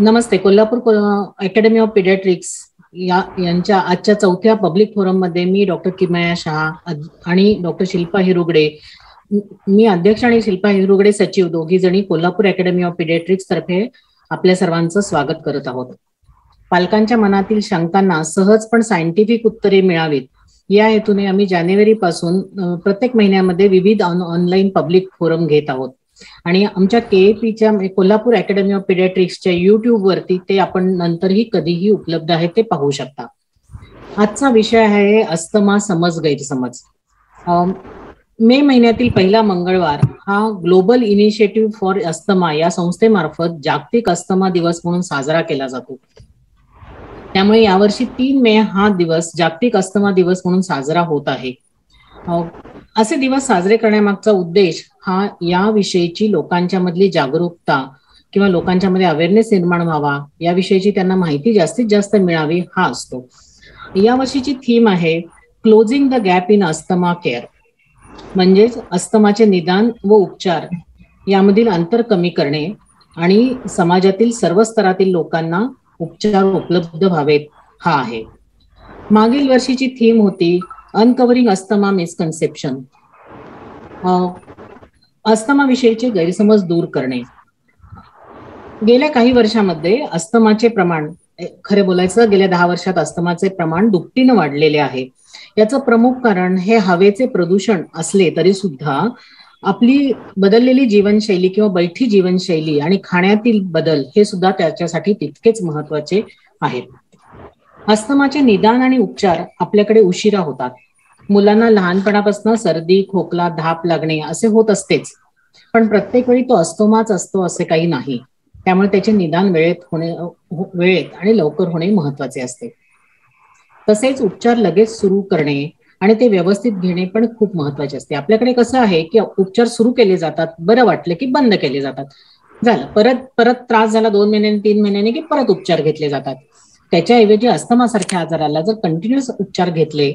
Namaste. Kolhapur academy of पिडियाट्रिक्स यांच्या आजच्या चौथ्या पब्लिक फोरम मध्ये मी डॉक्टर किमया शहा आणि डॉक्टर शिल्पा हिरुगडे, मी अध्यक्ष आणि शिल्पा हिरुगडे सचिव, दोघी जणी कोल्हापूर अकॅडमी ऑफ पिडियाट्रिक्स तर्फे आपल्या सर्वांचं स्वागत करत आहोत. पालकांच्या मनातील शंकांना सहज पण सायंटिफिक उत्तरे मिळावीत या हेतूने आम्ही जानेवारी पासून प्रत्येक महिन्यामध्ये विविध ऑनलाईन पब्लिक फोरम घेत आहोत आणि आमच्या केएपीच्या कोल्हापूर अकॅडमी ऑफ पिडियाट्रिक्सच्या युट्यूब वरती ते आपण नंतरही कधीही उपलब्ध आहे ते पाहू शकता. आजचा विषय आहे अस्थमा समज गैरसमज. मे महिन्यातील पहिला मंगळवार हा ग्लोबल इनिशिएटिव्ह फॉर अस्थमा या संस्थेमार्फत जागतिक अस्थमा दिवस म्हणून साजरा केला जातो. त्यामुळे यावर्षी 3 मे हा दिवस जागतिक अस्थमा दिवस म्हणून साजरा होत आहे. असे दिवस साजरे करण्यामागचा उद्देश हा याविषयीची लोकांच्या मधली जागरूकता किंवा लोकांच्या मध्ये अवेअरनेस निर्माण व्हावा, याविषयीची त्यांना माहिती जास्तीत जास्त मिळावी हा असतो. या वर्षीची थीम आहे closing the gap in asthma care, म्हणजेच अस्थमाचे निदान व उपचार यामधील अंतर कमी करणे आणि समाजातील सर्व स्तरातील लोकांना उपचार उपलब्ध व्हावेत हा आहे. मागील वर्षीची थीम होती अनकव्हरिंग अस्थमा मिसकन्सेप्शन, अस्थमा विषयीचे गैरसमज दूर करणे. गेल्या काही वर्षांमध्ये अस्थमाचे प्रमाण, खरे बोलायचं गेल्या 10 वर्षात अस्थमाचे प्रमाण दुपटीने वाढलेले आहे. याचं प्रमुख कारण हे हवेचे प्रदूषण असले तरी सुद्धा आपली बदललेली जीवनशैली किंवा बैठी जीवनशैली आणि खाण्यातील बदल हे सुद्धा त्याच्यासाठी तितकेच महत्वाचे आहेत. अस्थमाचे निदान आणि उपचार आपल्याकडे उशिरा होतात. मुलांना लहानपणापासून सर्दी, खोकला, धाप लागणे असे होत असतेच, पण प्रत्येक वेळी तो अस्थमाच असतो असे काही नाही. त्यामुळे त्याचे निदान वेळेत आणि लवकर होणे महत्वाचे असते. तसेच उपचार लगेच सुरू करणे आणि ते व्यवस्थित घेणे पण खूप महत्वाचे असते. आपल्याकडे कसं आहे की उपचार सुरू केले जातात, बरं वाटलं की बंद केले जातात, झालं, परत त्रास झाला 2 महिन्यांनी 3 महिन्यांनी की परत उपचार घेतले जातात. त्याच्याऐवजी अस्थमा सारख्या आजाराला जर कंटिन्युअस उपचार घेतले,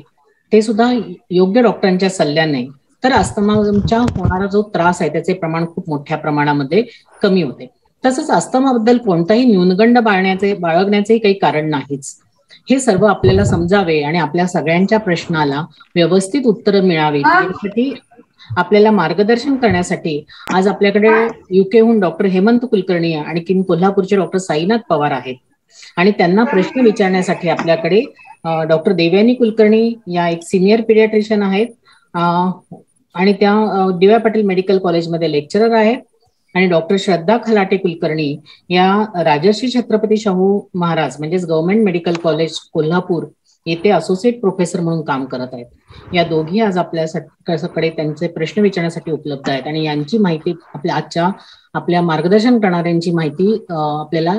ते सुद्धा योग्य डॉक्टरांच्या सल्ल्याने, तर अस्थमाचा होणारा जो त्रास आहे त्याचे प्रमाण खूप मोठ्या प्रमाणामध्ये कमी होते. तसंच अस्थमाबद्दल कोणताही न्यूनगंड बाळगण्याचे काही कारण नाहीच. हे सर्व आपल्याला समजावे आणि आपल्या सगळ्यांच्या प्रश्नाला व्यवस्थित उत्तर मिळावी यासाठी आपल्याला मार्गदर्शन करण्यासाठी आज आपल्याकडे युकेहून डॉक्टर हेमंत कुलकर्णी आणि कोल्हापूरचे डॉक्टर साईनाथ पवार आहेत आणि त्यांना प्रश्न विचारण्यासाठी आपल्याकडे डॉक्टर देवयानी कुलकर्णी या एक सिनियर पिडियाट्रिशियन आहेत आणि त्या डी.वाय. पाटील मेडिकल कॉलेजमध्ये लेक्चरर आहेत आणि डॉक्टर श्रद्धा खलाटे कुलकर्णी या राजर्षी छत्रपती शाहू महाराज म्हणजेच गव्हर्नमेंट मेडिकल कॉलेज कोल्हापूर येथे असोसिएट प्रोफेसर म्हणून काम करत आहेत. या दोघी आज आपल्याकडे त्यांचे प्रश्न विचारण्यासाठी उपलब्ध आहेत आणि यांची माहिती आपल्या मार्गदर्शन करणाऱ्यांची माहिती आपल्याला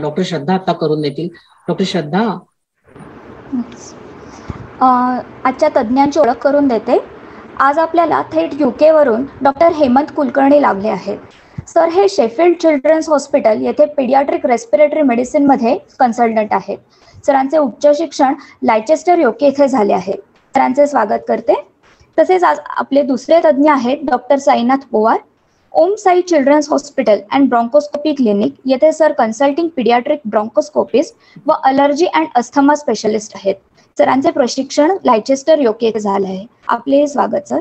डॉक्टर श्रद्धा आता करून देतील. डॉक्टर श्रद्धा. आजच्या तज्ज्ञांची ओळख करून देते. आज आपल्याला थेट UK वरून डॉक्टर हेमंत कुलकर्णी लाभले आहेत. सर हे शेफिल्ड चिल्ड्रन्स हॉस्पिटल येथे पीडियाट्रिक रेस्पिरेटरी मेडिसिन मध्ये कन्सल्टंट आहेत. सरांचे उच्च शिक्षण लायचेस्टर UK येथे झाले आहे. सरांचे स्वागत करते. तसेच आज आपले दुसरे तज्ज्ञ आहेत doctor Sainath Pawar, Om Sai children's hospital and bronchoscopy clinic येथे सर कन्सल्टिंग पीडियाट्रिक ब्रॉन्कोस्कोपिस्ट व अलर्जी अँड अस्थमा स्पेशलिस्ट आहेत. सरांचे प्रशिक्षण लायचेस्टर UK येथे झाले आहे. आपले स्वागत सर.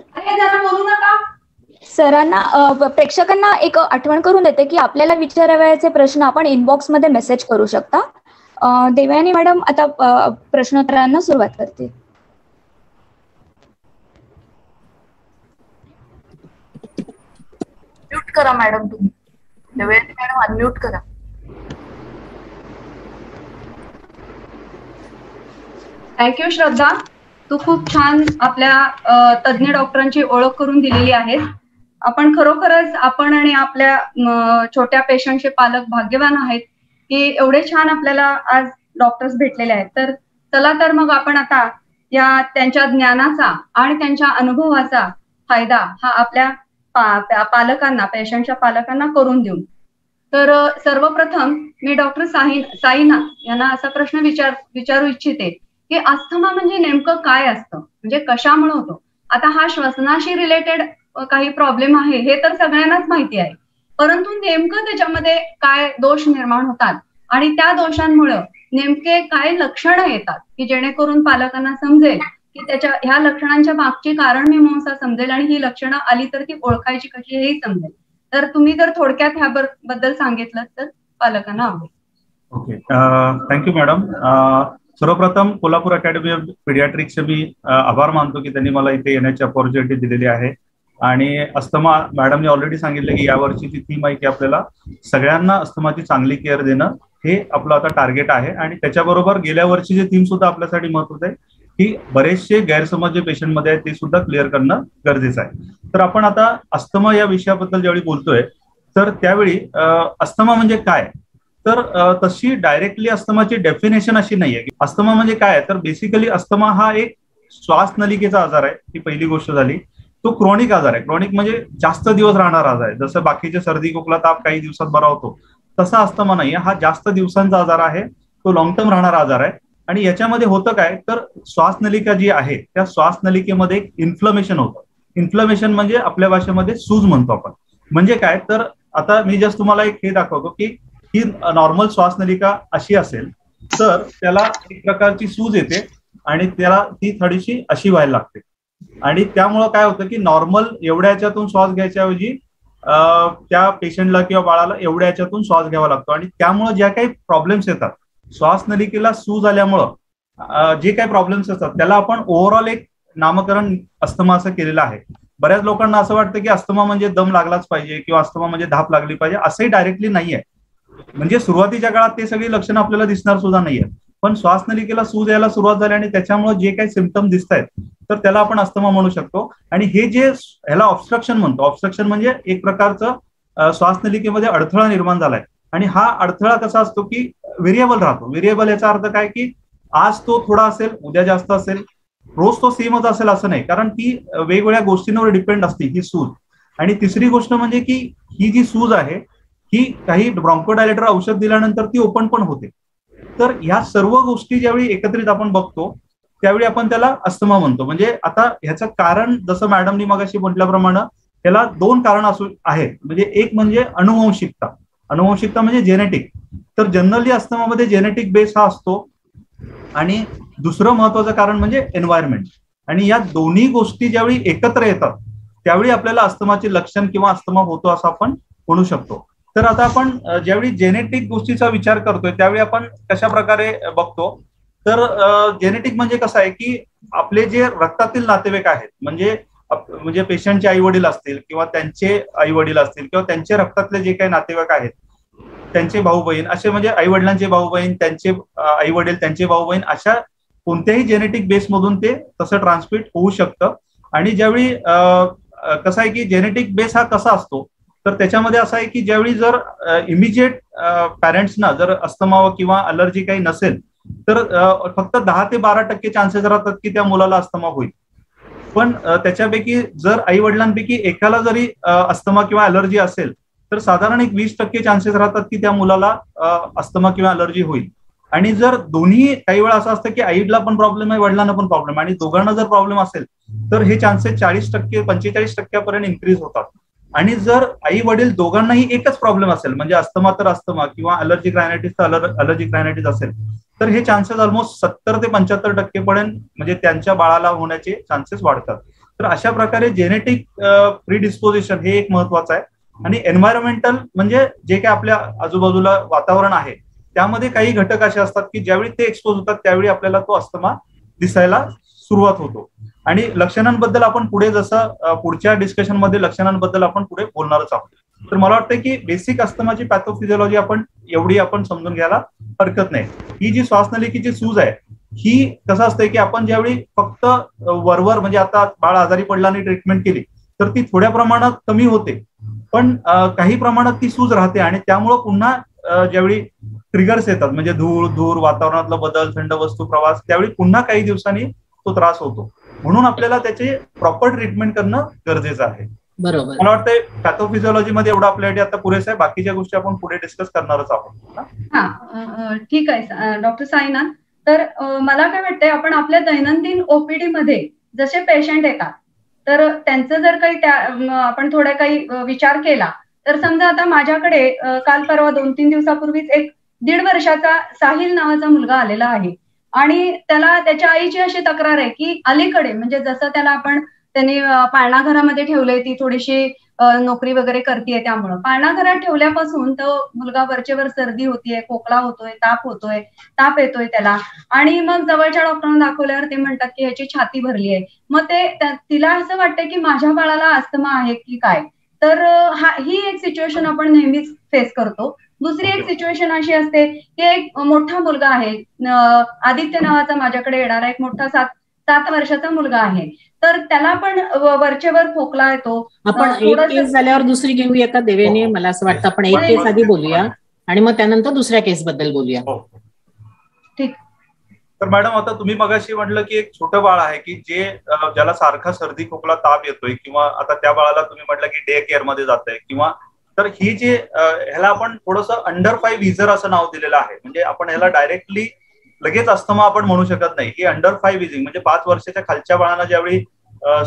सरांना प्रेक्षकांना एक आठवण करून देते की आपल्याला विचारावयाचे प्रश्न आपण इनबॉक्स मध्ये मेसेज करू शकता. देवयानी मॅडम आता प्रश्नोत्तरांना सुरुवात करते. म्यूट करा मॅडम तुम्ही. देवयानी मॅडम अनम्यूट करा. थँक्यू श्रद्धा. तू खूप छान आपल्या तज्ज्ञ डॉक्टरांची ओळख करून दिलेली आहे. खरोखरच आपण आणि आपल्या छोट्या पेशंटचे पालक भाग्यवान आहेत की एवढे छान आपल्याला आज डॉक्टर्स भेटलेले आहेत. तर चला तर मग आपण आता त्यांच्या ज्ञानाचा आणि त्यांच्या अनुभवाचा फायदा हा आपल्या पालकांना, पेशंटच्या पालकांना करून देऊ. तर सर्वप्रथम मी डॉक्टर साईनाथ यांना असा प्रश्न विचारू इच्छिते की अस्थमा म्हणजे नेमकं काय असतं, म्हणजे कशामुळे होतो. आता हा श्वसनाशी रिलेटेड काही प्रॉब्लेम आहे हे तर सगळ्यांनाच माहिती आहे, परंतु नेमकं त्याच्यामध्ये काय दोष निर्माण होतात आणि त्या दोषांमुळे नेमके काय लक्षणं येतात की जेणेकरून पालकांना समजेल की त्याच्या ह्या लक्षणांच्या मागची कारण मीमांसा समजेल आणि ही लक्षणं आली तर ती ओळखायची कशी हेही समजेल. तर तुम्ही जर थोडक्यात ह्याबद्दल सांगितलं तर पालकांना आवडेल. Okay, thank you madam. सर्वप्रथम कोल्हापूर अकॅडमी ऑफ पिडियाट्रिक्सचे मी आभार मानतो की त्यांनी मला इथे येण्याची अपॉर्च्युनिटी दिलेली आहे. आणि अस्थमा मॅडमने ऑलरेडी सांगितलं की यावर्षीची थीम आहे की आपल्याला सगळ्यांना अस्थमाची चांगली केअर देणं हे आपलं आता टार्गेट आहे. आणि त्याच्याबरोबर गेल्या वर्षीची थीम सुद्धा आपल्यासाठी महत्वाचं आहे की बरेचसे गैरसमज जे पेशंटमध्ये आहेत ते सुद्धा क्लिअर करणं गरजेचं आहे. तर आपण आता अस्थमा या विषयाबद्दल ज्यावेळी बोलतोय तर त्यावेळी अस्थमा म्हणजे काय, तर तशी डायरेक्टली अस्थमाची डेफिनेशन अशी नाहीये. अस्थमा म्हणजे काय, तर बेसिकली अस्थमा हा एक श्वासनलिकेचा आजार आहे, ही पहिली गोष्ट झाली. तो क्रॉनिक आजार आहे. क्रॉनिक म्हणजे जास्त दिवस राहणारा आजार आहे. जसं बाकीचे सर्दी खोकला ताप काही दिवसात बरा होतो तसा अस्थमा नाहीये. हा जास्त दिवसांचा आजार आहे, तो लॉंग टर्म राहणारा आजार आहे. आणि याच्यामध्ये होतं काय, तर श्वासनलिका जी आहे त्या श्वासनलिकेमध्ये एक इन्फ्लमेशन होतं. इन्फ्लमेशन म्हणजे आपल्या भाषेमध्ये सूज म्हणतो आपण. म्हणजे काय, तर आता मी जस्ट तुम्हाला एक हे दाखवतो की ही नॉर्मल श्वासनलिका अशी असेल तर त्याला एक प्रकारची सूज येते आणि त्याला ती थोडीशी अशी व्हायला लागते. आणि त्यामुळं काय होतं की नॉर्मल एवढ्या याच्यातून श्वास घ्यायच्याऐवजी त्या पेशंटला किंवा बाळाला एवढ्या याच्यातून श्वास घ्यावा लागतो. आणि त्यामुळे ज्या काही प्रॉब्लेम्स येतात, श्वासनलिकेला सूज आल्यामुळं जे काही प्रॉब्लेम्स असतात त्याला आपण ओव्हरऑल एक नामकरण अस्थमा असं केलेलं आहे. बऱ्याच लोकांना असं वाटतं की अस्थमा म्हणजे दम लागलाच पाहिजे किंवा अस्थमा म्हणजे धाप लागली पाहिजे, असंही डायरेक्टली नाहीये. म्हणजे सुरुवातीच्या काळात ते सगळी लक्षणं आपल्याला दिसणार सुद्धा नाहीये, पण श्वासनलिकेला सूज यायला सुरुवात झाली आणि त्याच्यामुळे जे काही सिम्पटम दिसत आहेत तर त्याला आपण अस्थमा म्हणू शकतो. आणि हे जे ह्याला ऑब्स्ट्रक्शन म्हणतो, ऑब्स्ट्रक्शन म्हणजे एक प्रकारचं श्वासनलिकेमध्ये अडथळा निर्माण झालाय. आणि हा अडथळा कसा असतो की व्हेरिएबल राहतो. व्हेरिएबल याचा अर्थ काय की आज तो थोडा असेल, उद्या जास्त असेल, रोज तो सेमच असेल असं नाही, कारण ती वेगवेगळ्या गोष्टींवर डिपेंड असते ही सूज. आणि तिसरी गोष्ट म्हणजे की ही जी सूज आहे ही काही ब्रॉन्कोडायलेटर औषध दिल्यानंतर ती ओपन पण होते. तर ह्या सर्व गोष्टी ज्यावेळी एकत्रित आपण बघतो त्यावेळी आपण त्याला अस्थमा म्हणतो. म्हणजे आता ह्याचं कारण जसं मॅडमनी मगाशी म्हटल्याप्रमाणे त्याला दोन कारण असू आहेत. म्हणजे एक म्हणजे अनुवंशिकता. अनुवंशिकता म्हणजे जेनेटिक. तर जनरली अस्थमामध्ये जेनेटिक बेस हा असतो. आणि दुसरं महत्वाचं कारण म्हणजे एन्व्हायरमेंट. आणि या दोन्ही गोष्टी ज्यावेळी एकत्र येतात त्यावेळी आपल्याला अस्थमाचे लक्षण किंवा अस्थमा होतो असं आपण म्हणू शकतो. तर आता आपण ज्यावेळी जेनेटिक गोष्टीचा विचार करतोय त्यावेळी आपण कशा प्रकारे बघतो, तर जेनेटिक म्हणजे कसं आहे की आपले जे रक्तातील नातेवाईक आहेत, म्हणजे पेशंटचे आई वडील असतील किंवा त्यांचे आई वडील असतील किंवा त्यांचे रक्तातले जे काही नातेवाईक आहेत, त्यांचे भाऊ बहीण असे, म्हणजे आई वडिलांचे भाऊ बहीण, त्यांचे आई वडील, त्यांचे भाऊ बहीण, अशा कोणत्याही जेनेटिक बेसमधून ते तसं ट्रान्समिट होऊ शकतं. आणि ज्यावेळी कसं आहे की जेनेटिक बेस हा कसा असतो, तर त्याच्यामध्ये असं आहे की ज्यावेळी जर इमिजिएट पॅरेंट्सना जर अस्थमा किंवा अलर्जी काही नसेल तर फक्त 10 ते 12% चान्सेस राहतात की त्या मुलाला अस्थमा होईल. पण त्याच्यापैकी जर आई वडिलांपैकी एकाला जरी अस्थमा किंवा अलर्जी असेल तर साधारण एक 20% चान्सेस राहतात की त्या मुलाला अस्थमा किंवा अलर्जी होईल. आणि जर दोन्ही, काही वेळा असं असतं की आईला पण प्रॉब्लेम आहे, वडिलांना पण प्रॉब्लेम, आणि दोघांना जर प्रॉब्लेम असेल तर हे चान्सेस 40% 45% पर्यंत इन्क्रीज होतात. आणि जर आई वडील दोघांनाही एकच प्रॉब्लेम असेल, म्हणजे अस्थमा तर अस्थमा किंवा अलर्जिक रायनायटिस तर अलर्जिक रायनायटिस असेल, तर हे चान्सेस ऑलमोस्ट 70 ते 75% पर्यंत म्हणजे त्यांच्या बाळाला होण्याचे चान्सेस वाढतात. तर अशा प्रकारे जेनेटिक प्रीडिस्पोजिशन हे एक महत्वाचं आहे. आणि एन्व्हायरमेंटल म्हणजे जे काही आपल्या आजूबाजूला वातावरण आहे त्यामध्ये काही घटक असे असतात की ज्यावेळी ते एक्सपोज होतात त्यावेळी आपल्याला तो अस्थमा दिसायला सुरुवात होतो. आणि लक्षणांबद्दल आपण पुढे, जसं पुढच्या डिस्कशनमध्ये लक्षणांबद्दल आपण पुढे बोलणारच आहोत. तर मला वाटतं की बेसिक अस्थमाची पॅथोफिजिओलॉजी आपण समजून घ्यायला हरकत नाही. ही जी श्वासनलिकेची सूज आहे ही कसं असतंय की आपण ज्यावेळी फक्त वरवर, म्हणजे आता बाळ आजारी पडला आणि ट्रीटमेंट केली तर ती थोड्या प्रमाणात कमी होते, पण काही प्रमाणात ती सूज राहते. आणि त्यामुळं पुन्हा ज्यावेळी ट्रिगर्स येतात, म्हणजे धूर, वातावरणातला बदल, थंड वस्तू, प्रवास, त्यावेळी पुन्हा काही दिवसांनी तो त्रास होतो. म्हणून आपल्याला त्याचे प्रॉपर ट्रीटमेंट करणं गरजेचं आहे. बरोबर. मला वाटतं पॅथोफिजिओलॉजी मध्ये एवढं आपल्यासाठी आता पुरेसं आहे. बाकीच्या गोष्टी आपण पुढे डिस्कस करणारच आहोत. हा, ठीक आहे डॉक्टर साईनाथ. तर मला काय वाटतंय, आपण आपल्या दैनंदिन ओपीडी मध्ये जसे पेशंट येतात तर त्यांचं जर काही आपण थोडा काही विचार केला तर समजा आता माझ्याकडे काल परवा 2-3 दिवसापूर्वीच एक 1.5 वर्षाचा साहिल नावाचा मुलगा आलेला आहे आणि त्याला त्याच्या आईची अशी तक्रार आहे की अलीकडे म्हणजे जसं त्यांनी पाळणा घरामध्ये ठेवलंय, ती थोडीशी नोकरी वगैरे करतेय, त्यामुळं पाळणा घरात ठेवल्यापासून तो मुलगा वरचेवर सर्दी होतीये, खोकला होतोय, ताप येतोय त्याला. आणि मग जवळच्या डॉक्टरांना दाखवल्यावर ते म्हणतात की ह्याची छाती भरली आहे. मग तिला असं वाटतं की माझ्या बाळाला अस्थमा आहे की काय. तर ही एक सिच्युएशन आपण नेहमीच फेस करतो. दुसरी एक सिच्युएशन अशी असते की एक मोठा मुलगा आहे, आदित्य नावाचा माझ्याकडे येणारा एक मोठा 7 वर्षाचा मुलगा आहे. तर त्याला पण वरचेवर खोकला येतो. आपण एक केस झाल्यावर दुसरी घेऊया का देवेने? मला असं वाटतं आपण एक केस आधी बोलूया आणि मग त्यानंतर दुसऱ्या केस बद्दल बोलूया. ठीक. तर मॅडम, आता तुम्ही मगाशी म्हटलं की एक छोटं बाळ आहे की ज्याला सारखा सर्दी खोकला ताप येतोय, किंवा आता त्या बाळाला तुम्ही म्हटलं की डे केअर मध्ये जातंय, किंवा तर ही ह्याला आपण थोडंसं अंडर 5 विझर असं नाव दिलेलं आहे. म्हणजे आपण ह्याला डायरेक्टली लगेच अस्थमा आपण म्हणू शकत नाही. ही अंडर 5 विझिंग म्हणजे 5 वर्षाच्या खालच्या बाळांना ज्यावेळी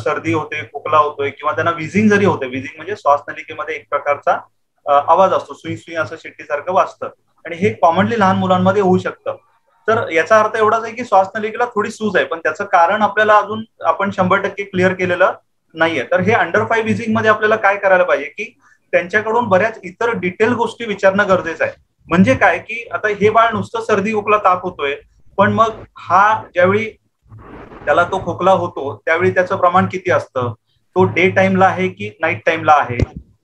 सर्दी होते, खोकला होतोय, किंवा त्यांना विझिंग जरी होते, विझिंग म्हणजे श्वास नलिकेमध्ये एक प्रकारचा आवाज असतो, सुई सुई असं शिट्टीसारखं वाजतं, आणि हे कॉमनली लहान मुलांमध्ये होऊ शकतं. तर याचा अर्थ एवढाच आहे की श्वास नलिकेला थोडी सूज आहे, पण त्याचं कारण आपल्याला अजून आपण 100% क्लिअर केलेलं नाहीये. तर हे अंडर 5 विझिंग मध्ये आपल्याला काय करायला पाहिजे की त्यांच्याकडून बऱ्याच इतर डिटेल गोष्टी विचारणं गरजेचं आहे. म्हणजे काय की आता हे बाळ नुसतं सर्दी खोकला ताप होतोय, पण मग हा ज्यावेळी त्याला तो खोकला होतो त्यावेळी त्याचं प्रमाण किती असतं, तो डे टाइमला आहे की नाईट टाइमला आहे,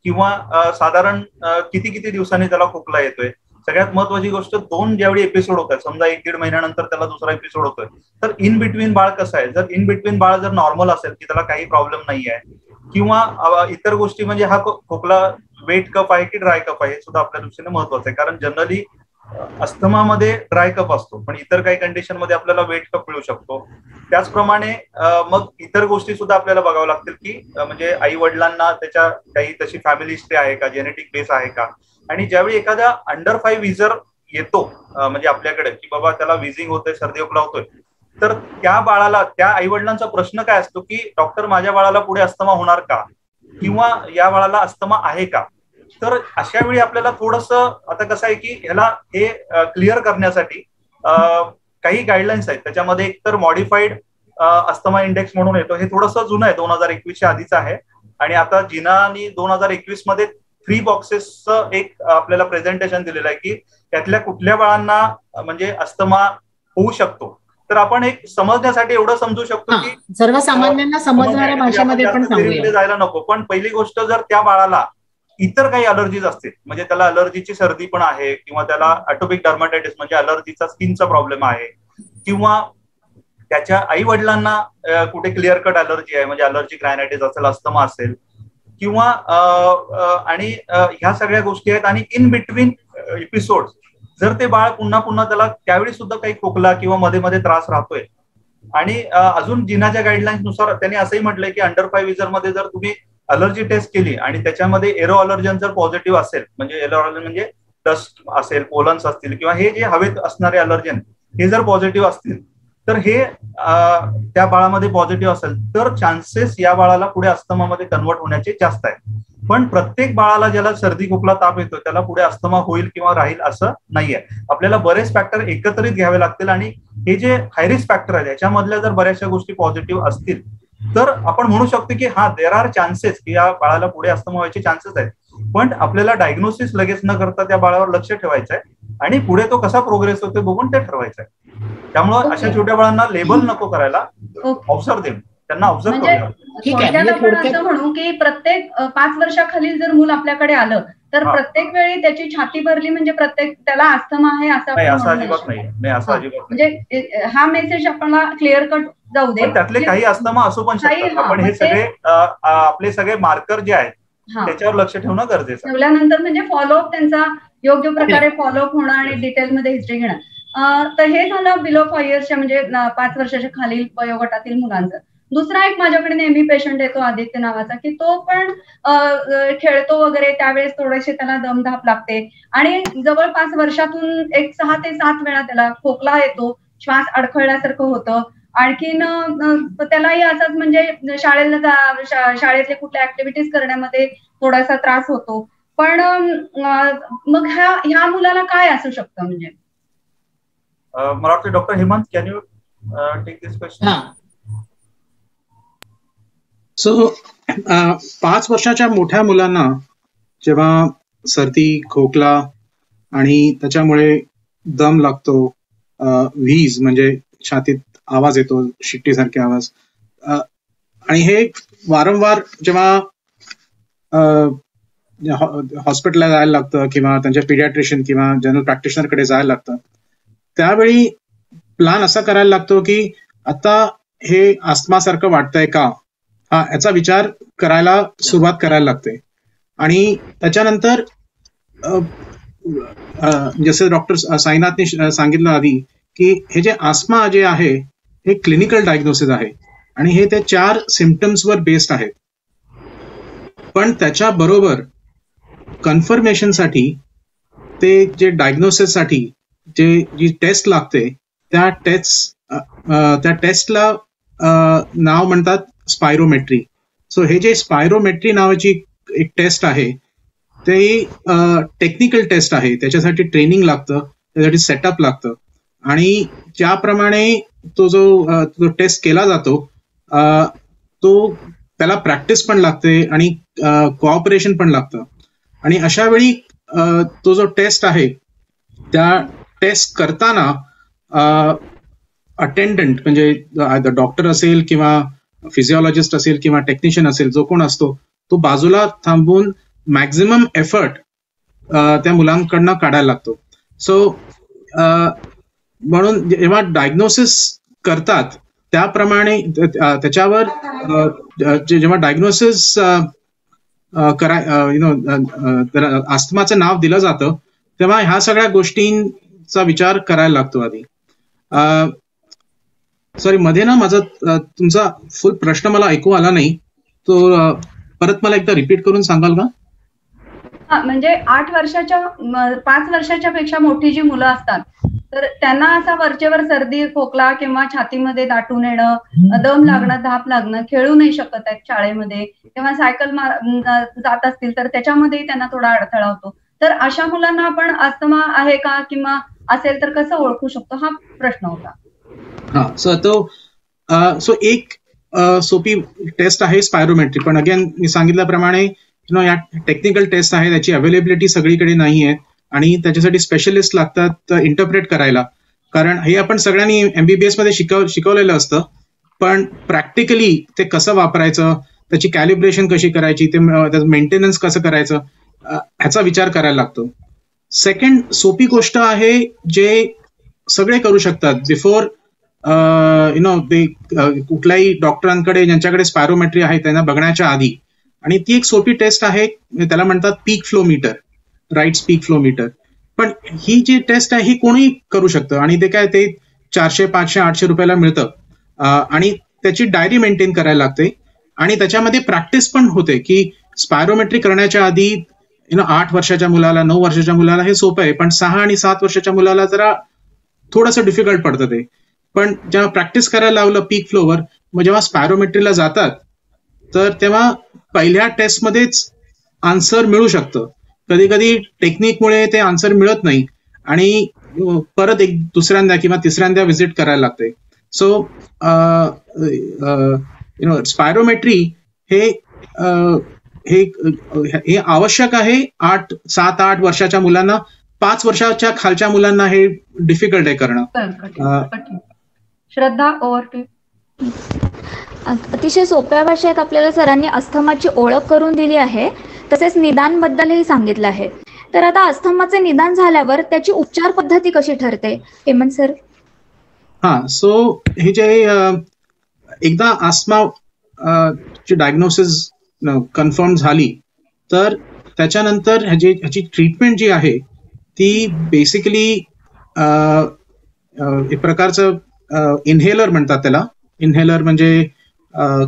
किंवा साधारण किती किती दिवसांनी त्याला खोकला येतोय. सगळ्यात महत्वाची गोष्ट, 2 ज्यावेळी एपिसोड होतात, समजा 1-1.5 महिन्यानंतर त्याला दुसरा एपिसोड होतोय, तर इन बिटवीन बाळ कसं आहे. जर इन बिटवीन बाळ जर नॉर्मल असेल की त्याला काही प्रॉब्लेम नाही आहे, किंवा इतर गोष्टी म्हणजे हा खोकला वेट कफ आहे की ड्राय कफ आहे, हे सुद्धा आपल्या दृष्टीने महत्वाचं आहे. कारण जनरली अस्थमामध्ये ड्राय कफ असतो, पण इतर काही कंडिशन मध्ये आपल्याला वेट कफ मिळू शकतो. त्याचप्रमाणे मग इतर गोष्टी सुद्धा आपल्याला बघावं लागतील की म्हणजे आई वडिलांना त्याच्या काही तशी फॅमिली हिस्ट्री आहे का, जेनेटिक बेस आहे का. आणि ज्यावेळी एखादा अंडर 5 विझर येतो म्हणजे आपल्याकडे की बाबा त्याला विझिंग होतोय, सर्दी खोकला होतोय, तर त्या बाळाला, त्या आई वडिलांचा प्रश्न काय असतो की डॉक्टर माझ्या बाळाला पुढे अस्थमा होणार का, किंवा या बाळाला अस्थमा आहे का. तर अशा वेळी आपल्याला थोडंसं, आता कसं आहे की ह्याला हे क्लिअर करण्यासाठी काही गाईडलाईन्स आहेत. त्याच्यामध्ये एक तर मॉडिफाईड अस्थमा इंडेक्स म्हणून येतो, हे थोडंसं जुनं आहे, 2021च्या आधीच आहे. आणि आता जिनानी 2021 मध्ये 3 बॉक्सेसचं एक आपल्याला प्रेझेंटेशन दिलेलं आहे की त्यातल्या कुठल्या बाळांना म्हणजे अस्थमा होऊ शकतो. तर आपण एक समजण्यासाठी एवढं समजू शकतो की सर्वसामान्यांना समजणाऱ्या भाषेमध्ये पण सांगूया, जायला नको. पण पहिली गोष्ट, जर त्या बाळाला इतर काही अलर्जीज असतील, म्हणजे त्याला अलर्जीची सर्दी पण आहे, किंवा त्याला ॲटोपिक डर्माटायटिस म्हणजे अलर्जीचा स्किनचा प्रॉब्लेम आहे, किंवा त्याच्या आई वडिलांना कुठे क्लिअर कट अलर्जी आहे, म्हणजे अलर्जिक रायनायटिस असेल, अस्थमा असेल, किंवा आणि ह्या सगळ्या गोष्टी आहेत. आणि इन बिटवीन एपिसोड जर ते बाळ पुन्हा पुन्हा त्याला त्यावेळी सुद्धा काही खोकला किंवा मध्ये मध्ये त्रास राहतोय. आणि अजून जिनाच्या गाईडलाईन्स नुसार त्यांनी असंही म्हटलंय की अंडर 5 विझर मध्ये जर तुम्ही अलर्जी टेस्ट केली आणि त्याच्यामध्ये एरो अलर्जन जर पॉझिटिव्ह असेल, म्हणजे एरो अलर्जन म्हणजे डस्ट असेल, पोलन्स असतील, किंवा हे जे हवेत असणारे अलर्जन हे जर पॉझिटिव्ह असतील, तर हे त्या बाळामध्ये पॉझिटिव्ह असेल तर चान्सेस या बाळाला पुढे अस्थमामध्ये कन्वर्ट होण्याचे जास्त आहेत. पण प्रत्येक बाळाला ज्याला सर्दी खोकला ताप येतो त्याला पुढे अस्थमा होईल किंवा राहील असं नाहीये. आपल्याला बरेच फॅक्टर एकत्रित घ्यावे लागतील, आणि हे जे हायरिस्क फॅक्टर आहेत याच्यामधल्या जर बऱ्याचशा गोष्टी पॉझिटिव्ह असतील तर आपण म्हणू शकतो की हा, देर आर चान्सेस की या बाळाला पुढे अस्थमा व्हायचे चान्सेस आहेत. पण आपल्याला डायग्नोसिस लगेच न करता त्या बाळावर लक्ष ठेवायचं आहे, आणि पुढे तो कसा प्रोग्रेस होतो बघून ते ठरवायचं आहे. त्यामुळे अशा छोट्या बाळांना लेबल नको करायला, ऑब्झर्व देऊ, त्यांना ऑब्झर्व करूया. थोडक्यात आपण असं म्हणू की प्रत्येक 5 वर्षाखालील जर मूल आपल्याकडे आलं तर प्रत्येक वेळी त्याची छाती भरली म्हणजे प्रत्येक त्याला अस्थमा आहे असं अजिबात नाही. म्हणजे हा मेसेज आपल्याला क्लिअर कट जाऊ दे. त्यातले काही अस्थमा असू पण शकतात. आपण हे सगळे आपले सगळे मार्कर जे आहेत त्याच्यावर लक्ष ठेवणं गरजेचं. ठेवल्यानंतर म्हणजे फॉलोअप त्यांचा योग्य प्रकारे फॉलोअप होणं आणि डिटेलमध्ये हिस्ट्री घेणं. तर हे झालं बिलो 5 इयर्सच्या म्हणजे 5 वर्षाच्या खालील वयोगटातील मुलांचं. दुसरा एक माझ्याकडे नेहमी पेशंट येतो आदित्य नावाचा, की तो पण खेळतो वगैरे, त्यावेळेस थोडेसे त्याला दमधाप लागते आणि जवळपास वर्षातून एक 6 ते 7 वेळा त्याला खोकला येतो, श्वास अडखळल्यासारखं होतं. आणखीन त्यालाही असंच म्हणजे शाळेतले कुठल्या ऍक्टिव्हिटीज करण्यामध्ये थोडासा त्रास होतो. पण मग ह्या मुलाला काय असू शकतं म्हणजे? मला वाटतं doctor Hemant, can you take this question? So 5 वर्षाच्या मोठ्या मुलांना जेव्हा सर्दी, खोकला आणि त्याच्यामुळे दम लागतो, व्हीज म्हणजे छातीत आवाज येतो, शिट्टीसारखे आवाज, आणि हे वारंवार जेव्हा हॉस्पिटलला जायला लागतं किंवा त्यांच्या पिडियाट्रिशियन किंवा जनरल प्रॅक्टिशनरकडे जायला लागतं, त्यावेळी प्लॅन असा करायला लागतो की आता हे अस्थमासारखं वाटतंय का, याचा विचार करायला सुरुवात करायला लागते. आणि त्याच्यानंतर जसं डॉक्टर साईनाथने सांगितलं आधी की हे जे अस्थमा जे आहे हे क्लिनिकल डायग्नोसिस आहे आणि हे ते 4 सिम्पटम्सवर बेस्ड आहेत. पण त्याच्याबरोबर कन्फर्मेशनसाठी ते जे डायग्नोसिससाठी जी टेस्ट लागते त्या टेस्टला नाव म्हणतात स्पायरोमेट्री. सो हे जे स्पायरोमेट्री नावाची एक टेस्ट आहे ते टेक्निकल टेस्ट आहे, त्याच्यासाठी ट्रेनिंग लागतं, त्यासाठी सेटअप लागतं आणि ज्याप्रमाणे तो जो टेस्ट केला जातो तो त्याला प्रॅक्टिस पण लागते आणि कोऑपरेशन पण लागतं. आणि अशा वेळी तो जो टेस्ट आहे त्या टेस्ट करताना अटेंडंट म्हणजे डॉक्टर असेल किंवा फिजिओलॉजिस्ट असेल किंवा टेक्निशियन असेल, जो कोण असतो तो बाजूला थांबून मॅक्झिमम एफर्ट त्या मुलांकडनं काढायला लागतो. सो म्हणून जेव्हा डायग्नोसिस करतात त्याप्रमाणे त्याच्यावर जेव्हा डायग्नोसिस अस्थमाचं नाव दिलं जातं तेव्हा ह्या सगळ्या गोष्टींचा विचार करायला लागतो आधी. सॉरी, मध्ये ना माझा तुमचा फुल प्रश्न मला ऐकू आला नाही, तो परत मला एकदा रिपीट करून सांगाल का? म्हणजे 8 वर्षाच्या 5 वर्षाच्या पेक्षा मोठी जी मुलं असतात तर त्यांना असा वरचेवर सर्दी, खोकला किंवा छातीमध्ये दाटून येणं, दम लागणं, धाप लागणं, खेळू नाही शकत आहेत शाळेमध्ये किंवा सायकल जात असतील तर त्याच्यामध्येही त्यांना थोडा अडथळा होतो. तर अशा मुलांना आपण अस्थमा आहे का किंवा असेल तर कसं ओळखू शकतो, हा प्रश्न होता. सो एक सोपी टेस्ट आहे स्पायरोमेट्री, पण अगेन मी सांगितल्याप्रमाणे या टेक्निकल टेस्ट आहे, त्याची अवेलेबिलिटी सगळीकडे नाही आहे आणि त्याच्यासाठी स्पेशलिस्ट लागतात इंटरप्रेट करायला. कारण हे आपण सगळ्यांनी MBBS मध्ये शिकवलेलं असतं, पण प्रॅक्टिकली ते कसं वापरायचं, त्याची कॅलिब्रेशन कशी करायची, त्याचं मेंटेनन्स कसं करायचं, ह्याचा विचार करायला लागतो. सेकंड सोपी गोष्ट आहे जे सगळे करू शकतात बिफोर ते कुठल्याही डॉक्टरांकडे ज्यांच्याकडे स्पायरोमेट्री आहे त्यांना बघण्याच्या आधी, आणि ती एक सोपी टेस्ट आहे, त्याला म्हणतात पीक फ्लो मीटर, राईट पीक फ्लो मीटर. पण ही जी टेस्ट आहे ही कोणी करू शकतं आणि ते काय ते 400, 500, 800 रुपयाला मिळतं आणि त्याची डायरी मेंटेन करायला लागते आणि त्याच्यामध्ये प्रॅक्टिस पण होते की स्पायरोमेट्री करण्याच्या आधी 8 वर्षाच्या मुलाला, 9 वर्षाच्या मुलाला हे सोपं आहे, पण 6 आणि 7 वर्षाच्या मुलाला जरा थोडंसं डिफिकल्ट पडतं ते. पण जेव्हा प्रॅक्टिस करायला लावलं पीक फ्लोवर, मग जेव्हा स्पायरोमेट्रीला जातात तर तेव्हा पहिल्या टेस्टमध्येच आन्सर मिळू शकतं. कधी कधी टेक्निकमुळे ते आन्सर मिळत नाही आणि परत एक दुसऱ्यांदा किंवा तिसऱ्यांदा व्हिजिट करायला लागते. सो स्पायरोमेट्री हे आवश्यक आहे 7-8 वर्षाच्या मुलांना. 5 वर्षाच्या खालच्या मुलांना हे डिफिकल्ट आहे करणं. श्रद्धा, ओव्हर टू. अतिशय सोप्या भाषेत आपल्याला सरांनी अस्थमाची ओळख करून दिली आहे, तसेच निदानबद्दलही सांगितलं आहे. तर आता अस्थमाचे निदान झाल्यावर त्याची उपचार पद्धती कशी ठरते, हेमंत सर? सो हे जे एकदा अस्थमा ची डायग्नोसिस कन्फर्म झाली तर त्याच्यानंतर ह्याची ट्रीटमेंट जी आहे ती बेसिकली एक प्रकारचं इन्हेलर म्हणतात त्याला. इन्हेलर म्हणजे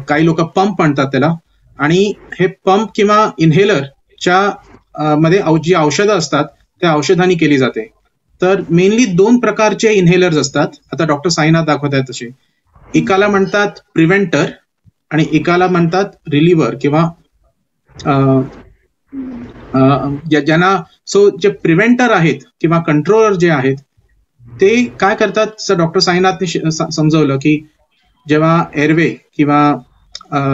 काही लोक पंप म्हणतात त्याला, आणि हे पंप किंवा इन्हेलरच्या मध्ये जी औषधं असतात त्या औषधांनी केली जाते. तर मेनली 2 प्रकारचे इन्हेलर्स असतात, आता डॉक्टर साईनाथ दाखवत आहेत तसे. एकाला म्हणतात प्रिव्हेंटर आणि एकाला म्हणतात रिलिव्हर किंवा ज्यांना सो जे प्रिव्हेंटर आहेत किंवा कंट्रोलर जे आहेत ते काय करतात, डॉक्टर साईनाथने समजवलं की जेव्हा एअरवे किंवा